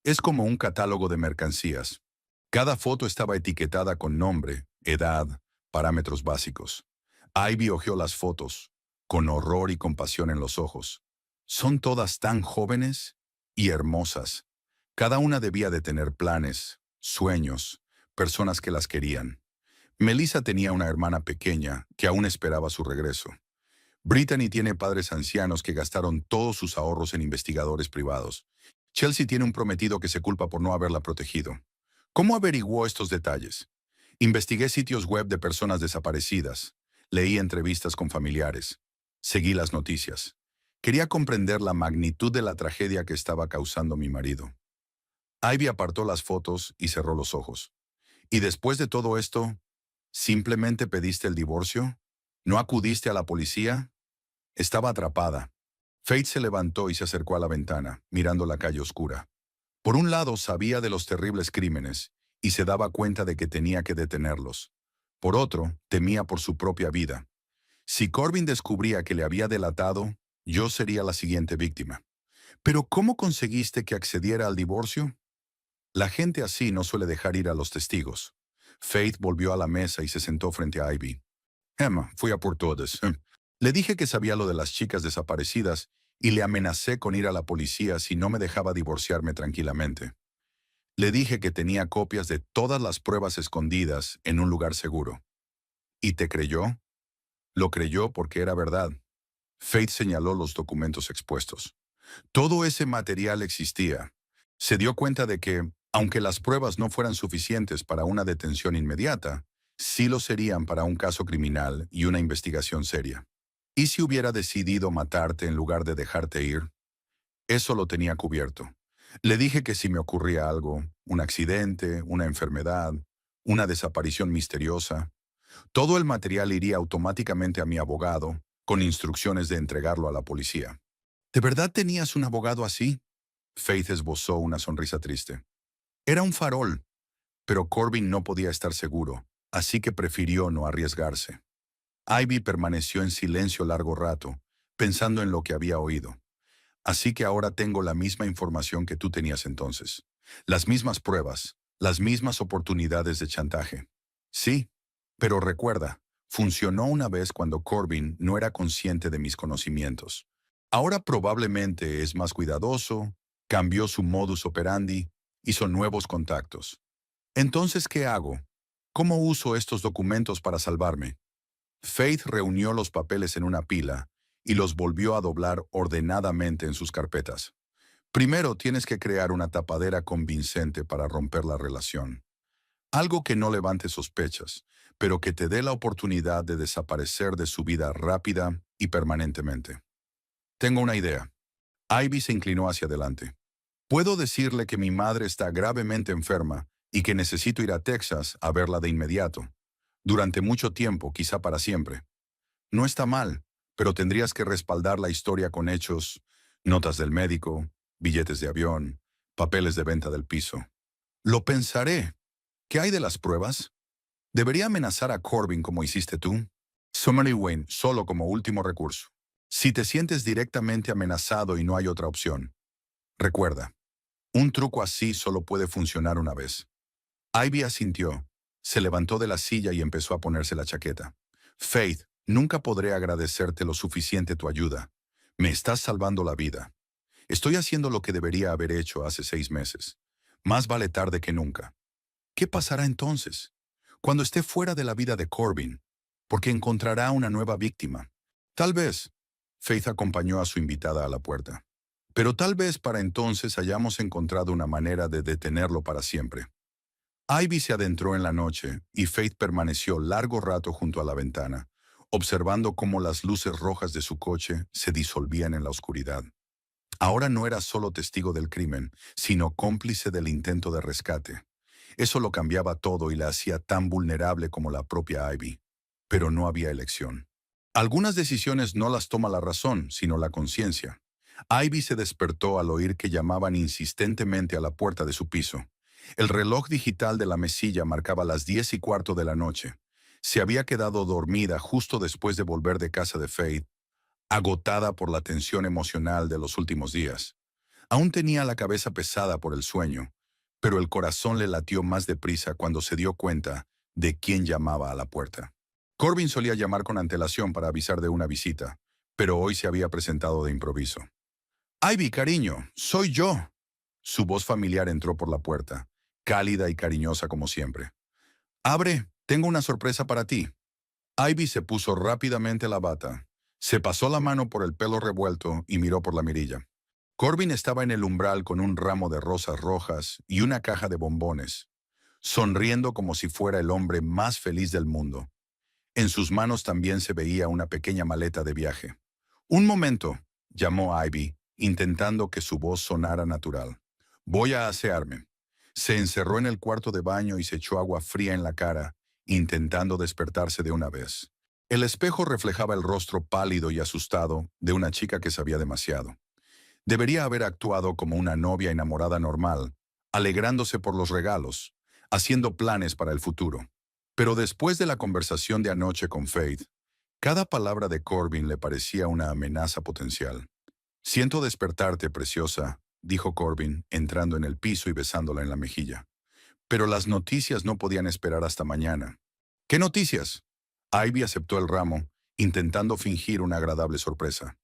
Es como un catálogo de mercancías. Cada foto estaba etiquetada con nombre, edad, parámetros básicos. Ivy hojeó las fotos, con horror y compasión en los ojos. Son todas tan jóvenes y hermosas. Cada una debía de tener planes, sueños, personas que las querían. Melissa tenía una hermana pequeña que aún esperaba su regreso. Brittany tiene padres ancianos que gastaron todos sus ahorros en investigadores privados. Chelsea tiene un prometido que se culpa por no haberla protegido. ¿Cómo averiguó estos detalles? Investigué sitios web de personas desaparecidas. Leí entrevistas con familiares. Seguí las noticias. Quería comprender la magnitud de la tragedia que estaba causando mi marido. Ivy apartó las fotos y cerró los ojos. ¿Y después de todo esto, simplemente pediste el divorcio? ¿No acudiste a la policía? Estaba atrapada. Faith se levantó y se acercó a la ventana, mirando la calle oscura. Por un lado, sabía de los terribles crímenes y se daba cuenta de que tenía que detenerlos. Por otro, temía por su propia vida. Si Corbin descubría que le había delatado, yo sería la siguiente víctima. ¿Pero cómo conseguiste que accediera al divorcio? La gente así no suele dejar ir a los testigos. Faith volvió a la mesa y se sentó frente a Ivy. Emma, fui a por todas. Le dije que sabía lo de las chicas desaparecidas y le amenacé con ir a la policía si no me dejaba divorciarme tranquilamente. Le dije que tenía copias de todas las pruebas escondidas en un lugar seguro. ¿Y te creyó? Lo creyó porque era verdad. Faith señaló los documentos expuestos. Todo ese material existía. Se dio cuenta de que, aunque las pruebas no fueran suficientes para una detención inmediata, sí lo serían para un caso criminal y una investigación seria. ¿Y si hubiera decidido matarte en lugar de dejarte ir? Eso lo tenía cubierto. Le dije que si me ocurría algo, un accidente, una enfermedad, una desaparición misteriosa, todo el material iría automáticamente a mi abogado, con instrucciones de entregarlo a la policía. ¿De verdad tenías un abogado así? Faith esbozó una sonrisa triste. Era un farol, pero Corbin no podía estar seguro, así que prefirió no arriesgarse. Ivy permaneció en silencio largo rato, pensando en lo que había oído. Así que ahora tengo la misma información que tú tenías entonces. Las mismas pruebas, las mismas oportunidades de chantaje. Sí, pero recuerda, funcionó una vez cuando Corbin no era consciente de mis conocimientos. Ahora probablemente es más cuidadoso, cambió su modus operandi, hizo nuevos contactos. Entonces, ¿qué hago? ¿Cómo uso estos documentos para salvarme? Faith reunió los papeles en una pila y los volvió a doblar ordenadamente en sus carpetas. Primero tienes que crear una tapadera convincente para romper la relación. Algo que no levante sospechas, pero que te dé la oportunidad de desaparecer de su vida rápida y permanentemente. Tengo una idea. Ivy se inclinó hacia adelante. Puedo decirle que mi madre está gravemente enferma y que necesito ir a Texas a verla de inmediato. Durante mucho tiempo, quizá para siempre. No está mal, pero tendrías que respaldar la historia con hechos, notas del médico, billetes de avión, papeles de venta del piso. Lo pensaré. ¿Qué hay de las pruebas? ¿Debería amenazar a Corbin como hiciste tú? Summerly Wayne, solo como último recurso. Si te sientes directamente amenazado y no hay otra opción, recuerda, un truco así solo puede funcionar una vez. Ivy asintió, se levantó de la silla y empezó a ponerse la chaqueta. Faith, nunca podré agradecerte lo suficiente tu ayuda. Me estás salvando la vida. Estoy haciendo lo que debería haber hecho hace 6 meses. Más vale tarde que nunca. ¿Qué pasará entonces? Cuando esté fuera de la vida de Corbin, porque encontrará una nueva víctima. Tal vez, Faith acompañó a su invitada a la puerta. Pero tal vez para entonces hayamos encontrado una manera de detenerlo para siempre. Ivy se adentró en la noche y Faith permaneció largo rato junto a la ventana, observando cómo las luces rojas de su coche se disolvían en la oscuridad. Ahora no era solo testigo del crimen, sino cómplice del intento de rescate. Eso lo cambiaba todo y la hacía tan vulnerable como la propia Ivy. Pero no había elección. Algunas decisiones no las toma la razón, sino la conciencia. Ivy se despertó al oír que llamaban insistentemente a la puerta de su piso. El reloj digital de la mesilla marcaba las 10:15 de la noche. Se había quedado dormida justo después de volver de casa de Faith, agotada por la tensión emocional de los últimos días. Aún tenía la cabeza pesada por el sueño, pero el corazón le latió más deprisa cuando se dio cuenta de quién llamaba a la puerta. Corbin solía llamar con antelación para avisar de una visita, pero hoy se había presentado de improviso. «Ivy, cariño, soy yo». Su voz familiar entró por la puerta, cálida y cariñosa como siempre. «Abre, tengo una sorpresa para ti». Ivy se puso rápidamente la bata, se pasó la mano por el pelo revuelto y miró por la mirilla. Corbin estaba en el umbral con un ramo de rosas rojas y una caja de bombones, sonriendo como si fuera el hombre más feliz del mundo. En sus manos también se veía una pequeña maleta de viaje. «Un momento», llamó Ivy, intentando que su voz sonara natural. «Voy a asearme». Se encerró en el cuarto de baño y se echó agua fría en la cara, intentando despertarse de una vez. El espejo reflejaba el rostro pálido y asustado de una chica que sabía demasiado. Debería haber actuado como una novia enamorada normal, alegrándose por los regalos, haciendo planes para el futuro. Pero después de la conversación de anoche con Faith, cada palabra de Corbin le parecía una amenaza potencial. «Siento despertarte, preciosa», dijo Corbin, entrando en el piso y besándola en la mejilla. Pero las noticias no podían esperar hasta mañana. «¿Qué noticias?» Ivy aceptó el ramo, intentando fingir una agradable sorpresa.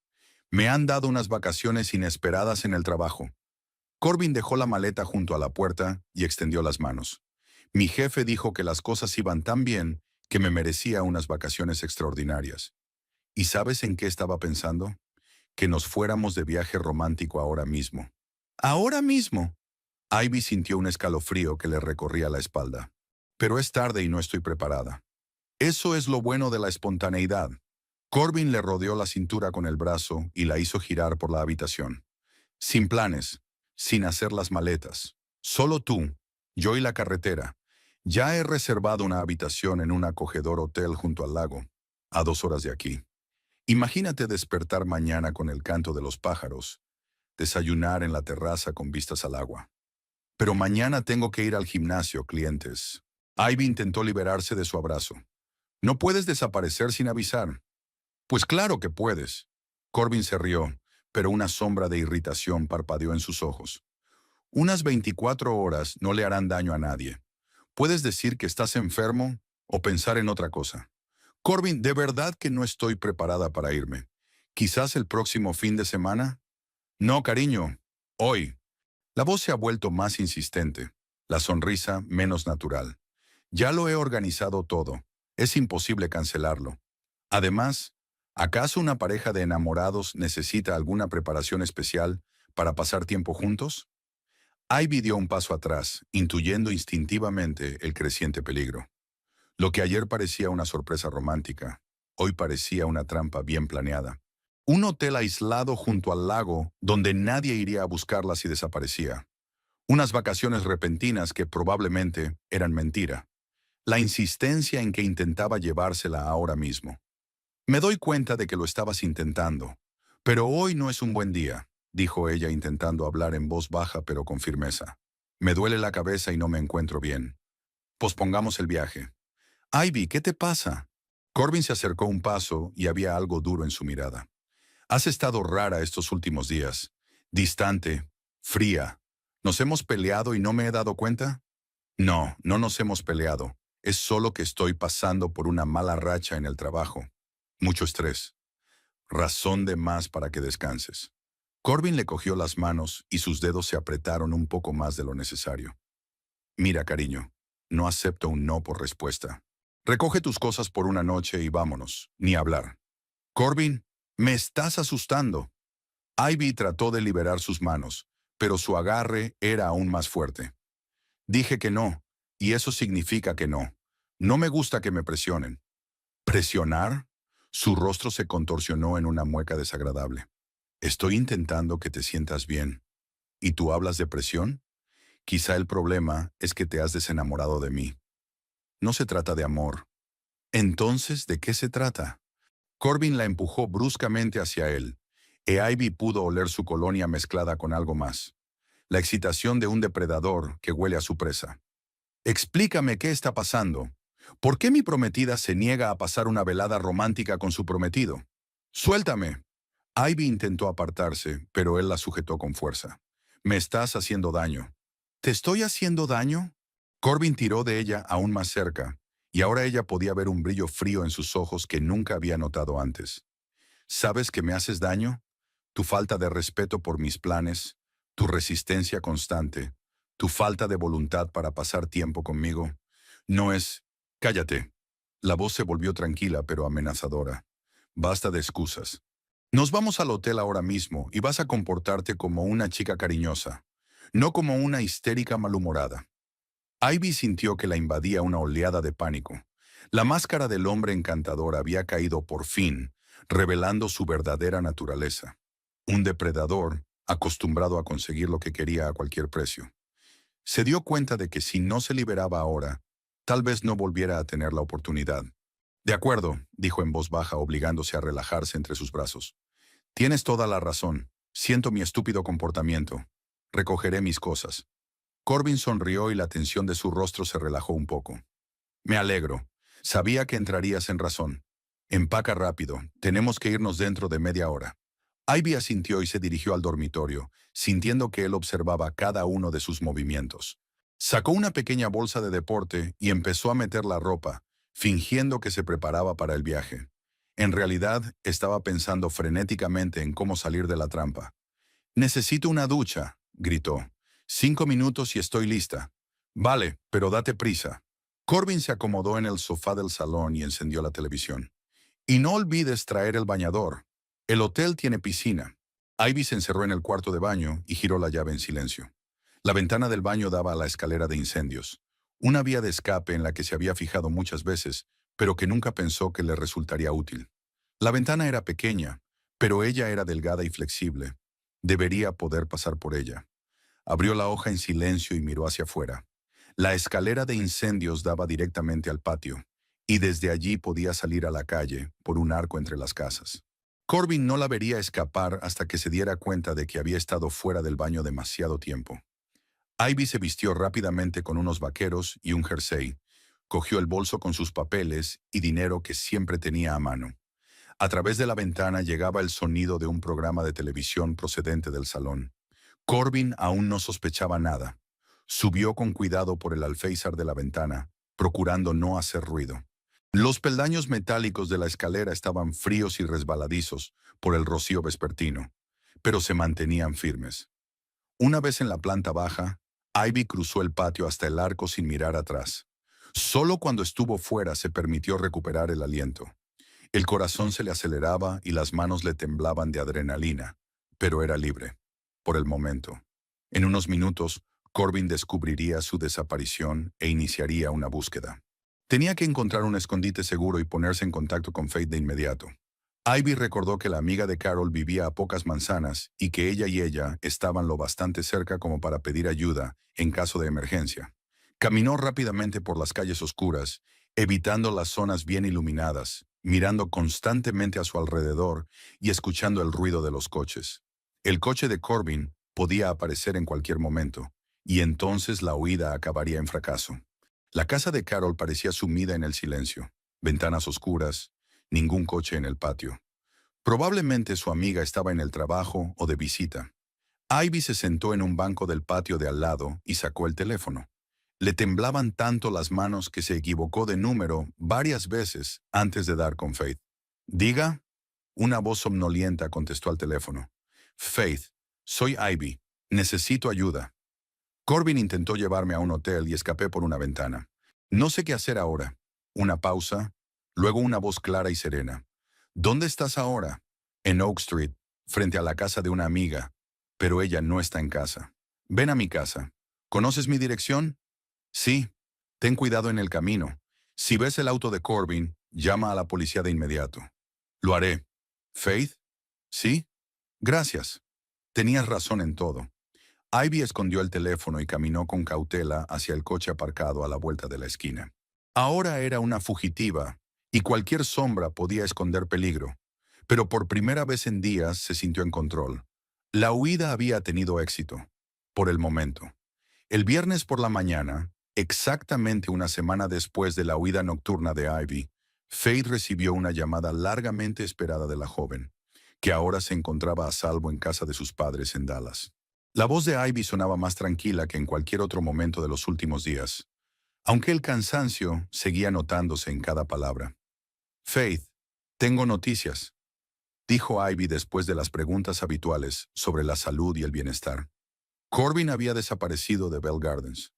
«Me han dado unas vacaciones inesperadas en el trabajo». Corbin dejó la maleta junto a la puerta y extendió las manos. «Mi jefe dijo que las cosas iban tan bien que me merecía unas vacaciones extraordinarias». ¿Y sabes en qué estaba pensando? Que nos fuéramos de viaje romántico ahora mismo. ¿Ahora mismo? Ivy sintió un escalofrío que le recorría la espalda. Pero es tarde y no estoy preparada. Eso es lo bueno de la espontaneidad. Corbin le rodeó la cintura con el brazo y la hizo girar por la habitación. Sin planes, sin hacer las maletas. Solo tú, yo y la carretera. Ya he reservado una habitación en un acogedor hotel junto al lago, a 2 horas de aquí. Imagínate despertar mañana con el canto de los pájaros, desayunar en la terraza con vistas al agua. Pero mañana tengo que ir al gimnasio, clientes. Ivy intentó liberarse de su abrazo. No puedes desaparecer sin avisar. Pues claro que puedes. Corbin se rió, pero una sombra de irritación parpadeó en sus ojos. Unas 24 horas no le harán daño a nadie. Puedes decir que estás enfermo o pensar en otra cosa. Corbin, de verdad que no estoy preparada para irme. ¿Quizás el próximo fin de semana? No, cariño, hoy. La voz se ha vuelto más insistente, la sonrisa menos natural. Ya lo he organizado todo. Es imposible cancelarlo. Además, ¿acaso una pareja de enamorados necesita alguna preparación especial para pasar tiempo juntos? Ivy dio un paso atrás, intuyendo instintivamente el creciente peligro. Lo que ayer parecía una sorpresa romántica, hoy parecía una trampa bien planeada. Un hotel aislado junto al lago donde nadie iría a buscarla si desaparecía. Unas vacaciones repentinas que probablemente eran mentira. La insistencia en que intentaba llevársela ahora mismo. Me doy cuenta de que lo estabas intentando, pero hoy no es un buen día, dijo ella intentando hablar en voz baja pero con firmeza. Me duele la cabeza y no me encuentro bien. Pospongamos el viaje. Ivy, ¿qué te pasa? Corbin se acercó un paso y había algo duro en su mirada. Has estado rara estos últimos días. Distante, fría. ¿Nos hemos peleado y no me he dado cuenta? No, no nos hemos peleado. Es solo que estoy pasando por una mala racha en el trabajo. Mucho estrés. Razón de más para que descanses. Corbin le cogió las manos y sus dedos se apretaron un poco más de lo necesario. Mira, cariño, no acepto un no por respuesta. Recoge tus cosas por una noche y vámonos, ni hablar. Corbin, me estás asustando. Ivy trató de liberar sus manos, pero su agarre era aún más fuerte. Dije que no, y eso significa que no. No me gusta que me presionen. ¿Presionar? Su rostro se contorsionó en una mueca desagradable. Estoy intentando que te sientas bien. ¿Y tú hablas de presión? Quizá el problema es que te has desenamorado de mí. No se trata de amor. Entonces, ¿de qué se trata? Corbin la empujó bruscamente hacia él, e Ivy pudo oler su colonia mezclada con algo más. La excitación de un depredador que huele a su presa. Explícame qué está pasando. ¿Por qué mi prometida se niega a pasar una velada romántica con su prometido? Suéltame. Ivy intentó apartarse, pero él la sujetó con fuerza. Me estás haciendo daño. ¿Te estoy haciendo daño? Corbin tiró de ella aún más cerca, y ahora ella podía ver un brillo frío en sus ojos que nunca había notado antes. ¿Sabes que me haces daño? Tu falta de respeto por mis planes, tu resistencia constante, tu falta de voluntad para pasar tiempo conmigo. No es... Cállate. La voz se volvió tranquila pero amenazadora. Basta de excusas. Nos vamos al hotel ahora mismo y vas a comportarte como una chica cariñosa, no como una histérica malhumorada. Ivy sintió que la invadía una oleada de pánico. La máscara del hombre encantador había caído por fin, revelando su verdadera naturaleza. Un depredador, acostumbrado a conseguir lo que quería a cualquier precio. Se dio cuenta de que si no se liberaba ahora, tal vez no volviera a tener la oportunidad. De acuerdo, dijo en voz baja, obligándose a relajarse entre sus brazos. Tienes toda la razón. Siento mi estúpido comportamiento. Recogeré mis cosas. Corbin sonrió y la tensión de su rostro se relajó un poco. Me alegro. Sabía que entrarías en razón. Empaca rápido. Tenemos que irnos dentro de media hora. Ivy asintió y se dirigió al dormitorio, sintiendo que él observaba cada uno de sus movimientos. Sacó una pequeña bolsa de deporte y empezó a meter la ropa, fingiendo que se preparaba para el viaje. En realidad, estaba pensando frenéticamente en cómo salir de la trampa. «Necesito una ducha», gritó. 5 minutos y estoy lista. Vale, pero date prisa. Corbin se acomodó en el sofá del salón y encendió la televisión. Y no olvides traer el bañador. El hotel tiene piscina. Ivy se encerró en el cuarto de baño y giró la llave en silencio. La ventana del baño daba a la escalera de incendios, una vía de escape en la que se había fijado muchas veces, pero que nunca pensó que le resultaría útil. La ventana era pequeña, pero ella era delgada y flexible. Debería poder pasar por ella. Abrió la hoja en silencio y miró hacia afuera. La escalera de incendios daba directamente al patio, y desde allí podía salir a la calle, por un arco entre las casas. Corbin no la vería escapar hasta que se diera cuenta de que había estado fuera del baño demasiado tiempo. Ivy se vistió rápidamente con unos vaqueros y un jersey. Cogió el bolso con sus papeles y dinero que siempre tenía a mano. A través de la ventana llegaba el sonido de un programa de televisión procedente del salón. Corbin aún no sospechaba nada. Subió con cuidado por el alféizar de la ventana, procurando no hacer ruido. Los peldaños metálicos de la escalera estaban fríos y resbaladizos por el rocío vespertino, pero se mantenían firmes. Una vez en la planta baja, Ivy cruzó el patio hasta el arco sin mirar atrás. Solo cuando estuvo fuera se permitió recuperar el aliento. El corazón se le aceleraba y las manos le temblaban de adrenalina, pero era libre, por el momento. En unos minutos, Corbin descubriría su desaparición e iniciaría una búsqueda. Tenía que encontrar un escondite seguro y ponerse en contacto con Faith de inmediato. Ivy recordó que la amiga de Carol vivía a pocas manzanas y que ella estaban lo bastante cerca como para pedir ayuda en caso de emergencia. Caminó rápidamente por las calles oscuras, evitando las zonas bien iluminadas, mirando constantemente a su alrededor y escuchando el ruido de los coches. El coche de Corbin podía aparecer en cualquier momento, y entonces la huida acabaría en fracaso. La casa de Carol parecía sumida en el silencio, ventanas oscuras, ningún coche en el patio. Probablemente su amiga estaba en el trabajo o de visita. Ivy se sentó en un banco del patio de al lado y sacó el teléfono. Le temblaban tanto las manos que se equivocó de número varias veces antes de dar con Faith. «Diga», una voz somnolienta contestó al teléfono. «Faith, soy Ivy. Necesito ayuda». Corbin intentó llevarme a un hotel y escapé por una ventana. No sé qué hacer ahora. Una pausa, luego una voz clara y serena. «¿Dónde estás ahora?» «En Oak Street, frente a la casa de una amiga, pero ella no está en casa. Ven a mi casa. ¿Conoces mi dirección?» «Sí. Ten cuidado en el camino. Si ves el auto de Corbin, llama a la policía de inmediato». «Lo haré». «¿Faith?» «Sí». «Gracias. Tenías razón en todo». Ivy escondió el teléfono y caminó con cautela hacia el coche aparcado a la vuelta de la esquina. Ahora era una fugitiva, y cualquier sombra podía esconder peligro, pero por primera vez en días se sintió en control. La huida había tenido éxito, por el momento. El viernes por la mañana, exactamente una semana después de la huida nocturna de Ivy, Faith recibió una llamada largamente esperada de la joven, que ahora se encontraba a salvo en casa de sus padres en Dallas. La voz de Ivy sonaba más tranquila que en cualquier otro momento de los últimos días, aunque el cansancio seguía notándose en cada palabra. «Faith, tengo noticias», dijo Ivy después de las preguntas habituales sobre la salud y el bienestar. Corbin había desaparecido de Bell Gardens.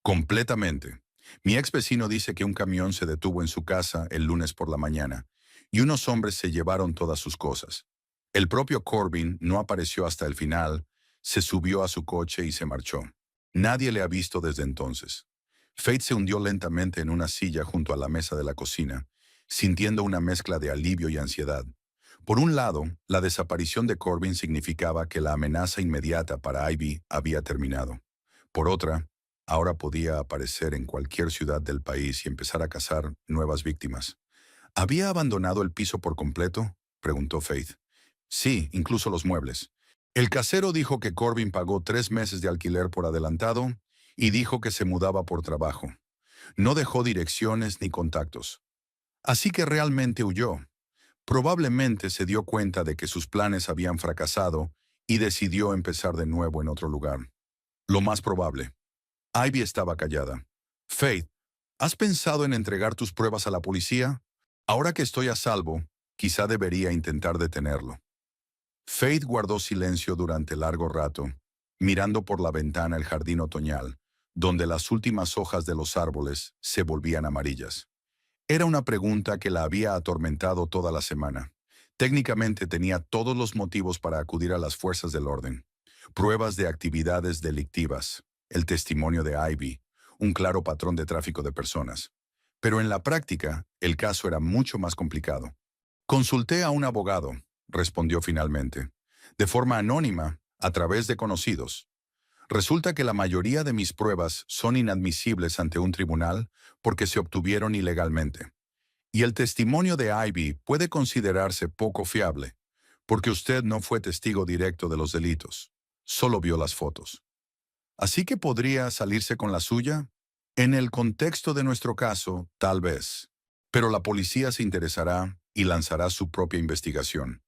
Completamente. Mi ex vecino dice que un camión se detuvo en su casa el lunes por la mañana y unos hombres se llevaron todas sus cosas. El propio Corbin no apareció hasta el final, se subió a su coche y se marchó. Nadie le ha visto desde entonces. Faith se hundió lentamente en una silla junto a la mesa de la cocina, sintiendo una mezcla de alivio y ansiedad. Por un lado, la desaparición de Corbin significaba que la amenaza inmediata para Ivy había terminado. Por otra, ahora podía aparecer en cualquier ciudad del país y empezar a cazar nuevas víctimas. ¿Había abandonado el piso por completo?, preguntó Faith. Sí, incluso los muebles. El casero dijo que Corbin pagó 3 meses de alquiler por adelantado y dijo que se mudaba por trabajo. No dejó direcciones ni contactos. Así que realmente huyó. Probablemente se dio cuenta de que sus planes habían fracasado y decidió empezar de nuevo en otro lugar. Lo más probable. Ivy estaba callada. «Faith, ¿has pensado en entregar tus pruebas a la policía? Ahora que estoy a salvo, quizá debería intentar detenerlo». Faith guardó silencio durante largo rato, mirando por la ventana el jardín otoñal, donde las últimas hojas de los árboles se volvían amarillas. Era una pregunta que la había atormentado toda la semana. Técnicamente tenía todos los motivos para acudir a las fuerzas del orden. Pruebas de actividades delictivas, el testimonio de Ivy, un claro patrón de tráfico de personas. Pero en la práctica, el caso era mucho más complicado. «Consulté a un abogado», respondió finalmente, «de forma anónima, a través de conocidos. Resulta que la mayoría de mis pruebas son inadmisibles ante un tribunal porque se obtuvieron ilegalmente. Y el testimonio de Ivy puede considerarse poco fiable, porque usted no fue testigo directo de los delitos, solo vio las fotos. Así que podría salirse con la suya. En el contexto de nuestro caso, tal vez. Pero la policía se interesará y lanzará su propia investigación.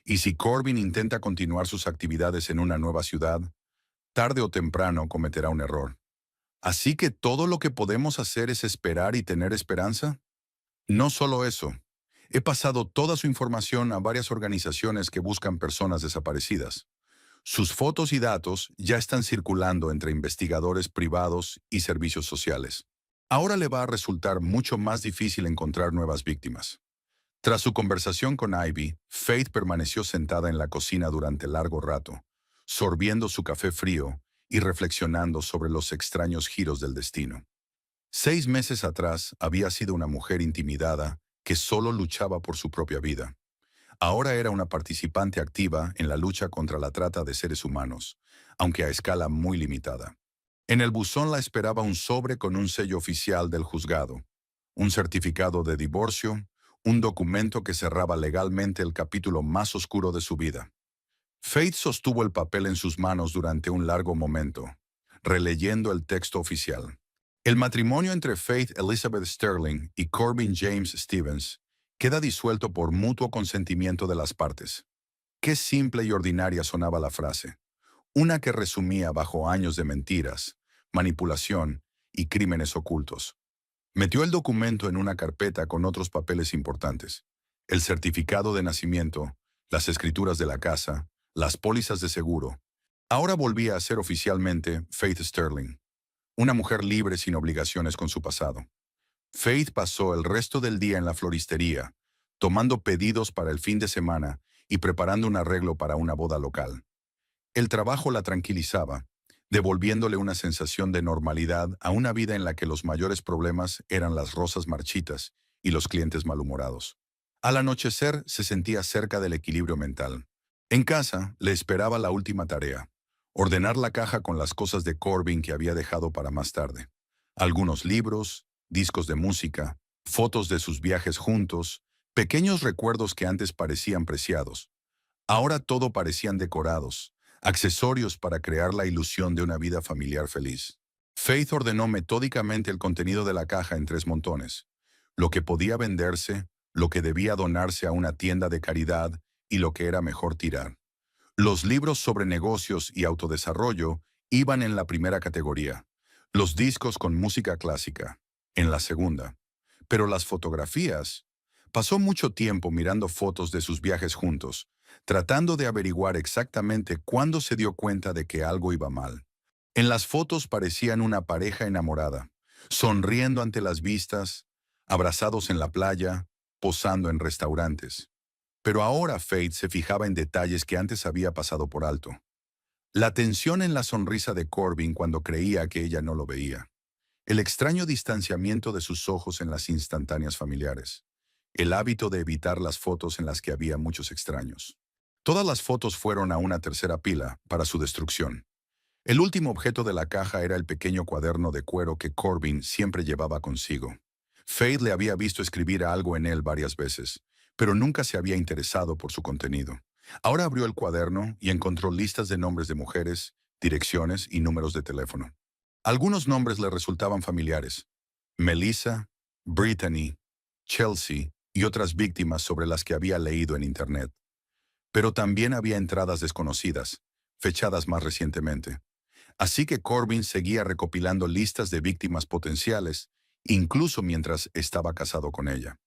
Y si Corbin intenta continuar sus actividades en una nueva ciudad, tarde o temprano cometerá un error. Así que todo lo que podemos hacer es esperar y tener esperanza. No solo eso. He pasado toda su información a varias organizaciones que buscan personas desaparecidas. Sus fotos y datos ya están circulando entre investigadores privados y servicios sociales. Ahora le va a resultar mucho más difícil encontrar nuevas víctimas. Tras su conversación con Ivy, Faith permaneció sentada en la cocina durante largo rato, sorbiendo su café frío y reflexionando sobre los extraños giros del destino. 6 meses atrás había sido una mujer intimidada que solo luchaba por su propia vida. Ahora era una participante activa en la lucha contra la trata de seres humanos, aunque a escala muy limitada. En el buzón la esperaba un sobre con un sello oficial del juzgado, un certificado de divorcio, un documento que cerraba legalmente el capítulo más oscuro de su vida. Faith sostuvo el papel en sus manos durante un largo momento, releyendo el texto oficial. El matrimonio entre Faith Elizabeth Sterling y Corbin James Stevens queda disuelto por mutuo consentimiento de las partes. Qué simple y ordinaria sonaba la frase, una que resumía bajo años de mentiras, manipulación y crímenes ocultos. Metió el documento en una carpeta con otros papeles importantes, el certificado de nacimiento, las escrituras de la casa, las pólizas de seguro. Ahora volvía a ser oficialmente Faith Sterling, una mujer libre sin obligaciones con su pasado. Faith pasó el resto del día en la floristería, tomando pedidos para el fin de semana y preparando un arreglo para una boda local. El trabajo la tranquilizaba, devolviéndole una sensación de normalidad a una vida en la que los mayores problemas eran las rosas marchitas y los clientes malhumorados. Al anochecer se sentía cerca del equilibrio mental. En casa le esperaba la última tarea, ordenar la caja con las cosas de Corbin que había dejado para más tarde. Algunos libros, discos de música, fotos de sus viajes juntos, pequeños recuerdos que antes parecían preciados. Ahora todo parecían decorados, accesorios para crear la ilusión de una vida familiar feliz. Faith ordenó metódicamente el contenido de la caja en 3 montones: lo que podía venderse, lo que debía donarse a una tienda de caridad y lo que era mejor tirar. Los libros sobre negocios y autodesarrollo iban en la primera categoría, los discos con música clásica en la segunda. Pero las fotografías... Pasó mucho tiempo mirando fotos de sus viajes juntos, tratando de averiguar exactamente cuándo se dio cuenta de que algo iba mal. En las fotos parecían una pareja enamorada, sonriendo ante las vistas, abrazados en la playa, posando en restaurantes. Pero ahora Faith se fijaba en detalles que antes había pasado por alto. La tensión en la sonrisa de Corbin cuando creía que ella no lo veía. El extraño distanciamiento de sus ojos en las instantáneas familiares. El hábito de evitar las fotos en las que había muchos extraños. Todas las fotos fueron a una tercera pila para su destrucción. El último objeto de la caja era el pequeño cuaderno de cuero que Corbin siempre llevaba consigo. Faith le había visto escribir algo en él varias veces, pero nunca se había interesado por su contenido. Ahora abrió el cuaderno y encontró listas de nombres de mujeres, direcciones y números de teléfono. Algunos nombres le resultaban familiares: Melissa, Brittany, Chelsea y otras víctimas sobre las que había leído en Internet. Pero también había entradas desconocidas, fechadas más recientemente. Así que Corbin seguía recopilando listas de víctimas potenciales, incluso mientras estaba casado con ella.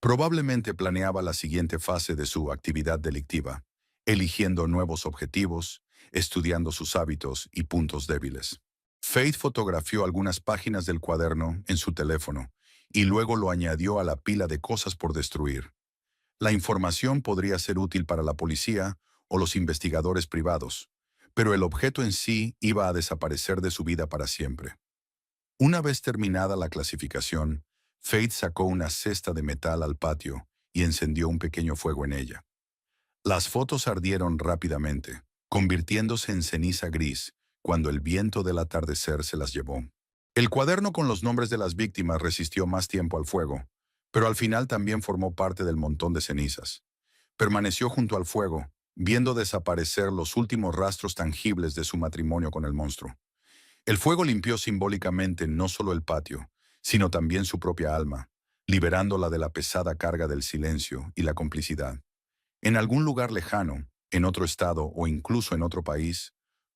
Probablemente planeaba la siguiente fase de su actividad delictiva, eligiendo nuevos objetivos, estudiando sus hábitos y puntos débiles. Faith fotografió algunas páginas del cuaderno en su teléfono y luego lo añadió a la pila de cosas por destruir. La información podría ser útil para la policía o los investigadores privados, pero el objeto en sí iba a desaparecer de su vida para siempre. Una vez terminada la clasificación, Faith sacó una cesta de metal al patio y encendió un pequeño fuego en ella. Las fotos ardieron rápidamente, convirtiéndose en ceniza gris cuando el viento del atardecer se las llevó. El cuaderno con los nombres de las víctimas resistió más tiempo al fuego, pero al final también formó parte del montón de cenizas. Permaneció junto al fuego, viendo desaparecer los últimos rastros tangibles de su matrimonio con el monstruo. El fuego limpió simbólicamente no solo el patio, sino también su propia alma, liberándola de la pesada carga del silencio y la complicidad. En algún lugar lejano, en otro estado o incluso en otro país,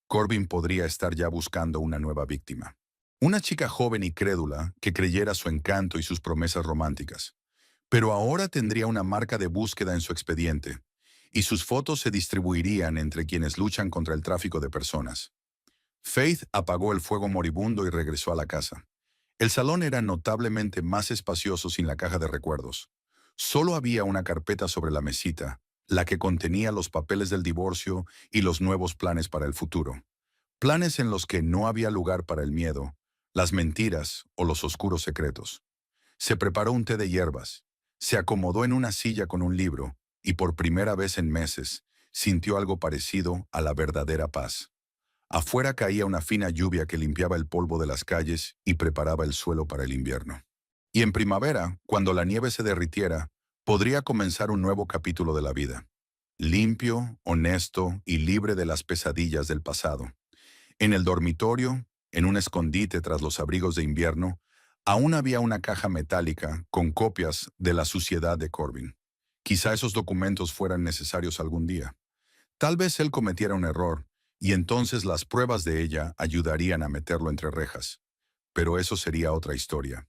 Corbin podría estar ya buscando una nueva víctima. Una chica joven y crédula que creyera su encanto y sus promesas románticas. Pero ahora tendría una marca de búsqueda en su expediente, y sus fotos se distribuirían entre quienes luchan contra el tráfico de personas. Faith apagó el fuego moribundo y regresó a la casa. El salón era notablemente más espacioso sin la caja de recuerdos. Solo había una carpeta sobre la mesita, la que contenía los papeles del divorcio y los nuevos planes para el futuro. Planes en los que no había lugar para el miedo, las mentiras o los oscuros secretos. Se preparó un té de hierbas, se acomodó en una silla con un libro y por primera vez en meses sintió algo parecido a la verdadera paz. Afuera caía una fina lluvia que limpiaba el polvo de las calles y preparaba el suelo para el invierno. Y en primavera, cuando la nieve se derritiera, podría comenzar un nuevo capítulo de la vida. Limpio, honesto y libre de las pesadillas del pasado. En el dormitorio, en un escondite tras los abrigos de invierno, aún había una caja metálica con copias de La Suciedad de Corbin. Quizá esos documentos fueran necesarios algún día. Tal vez él cometiera un error, y entonces las pruebas de ella ayudarían a meterlo entre rejas. Pero eso sería otra historia.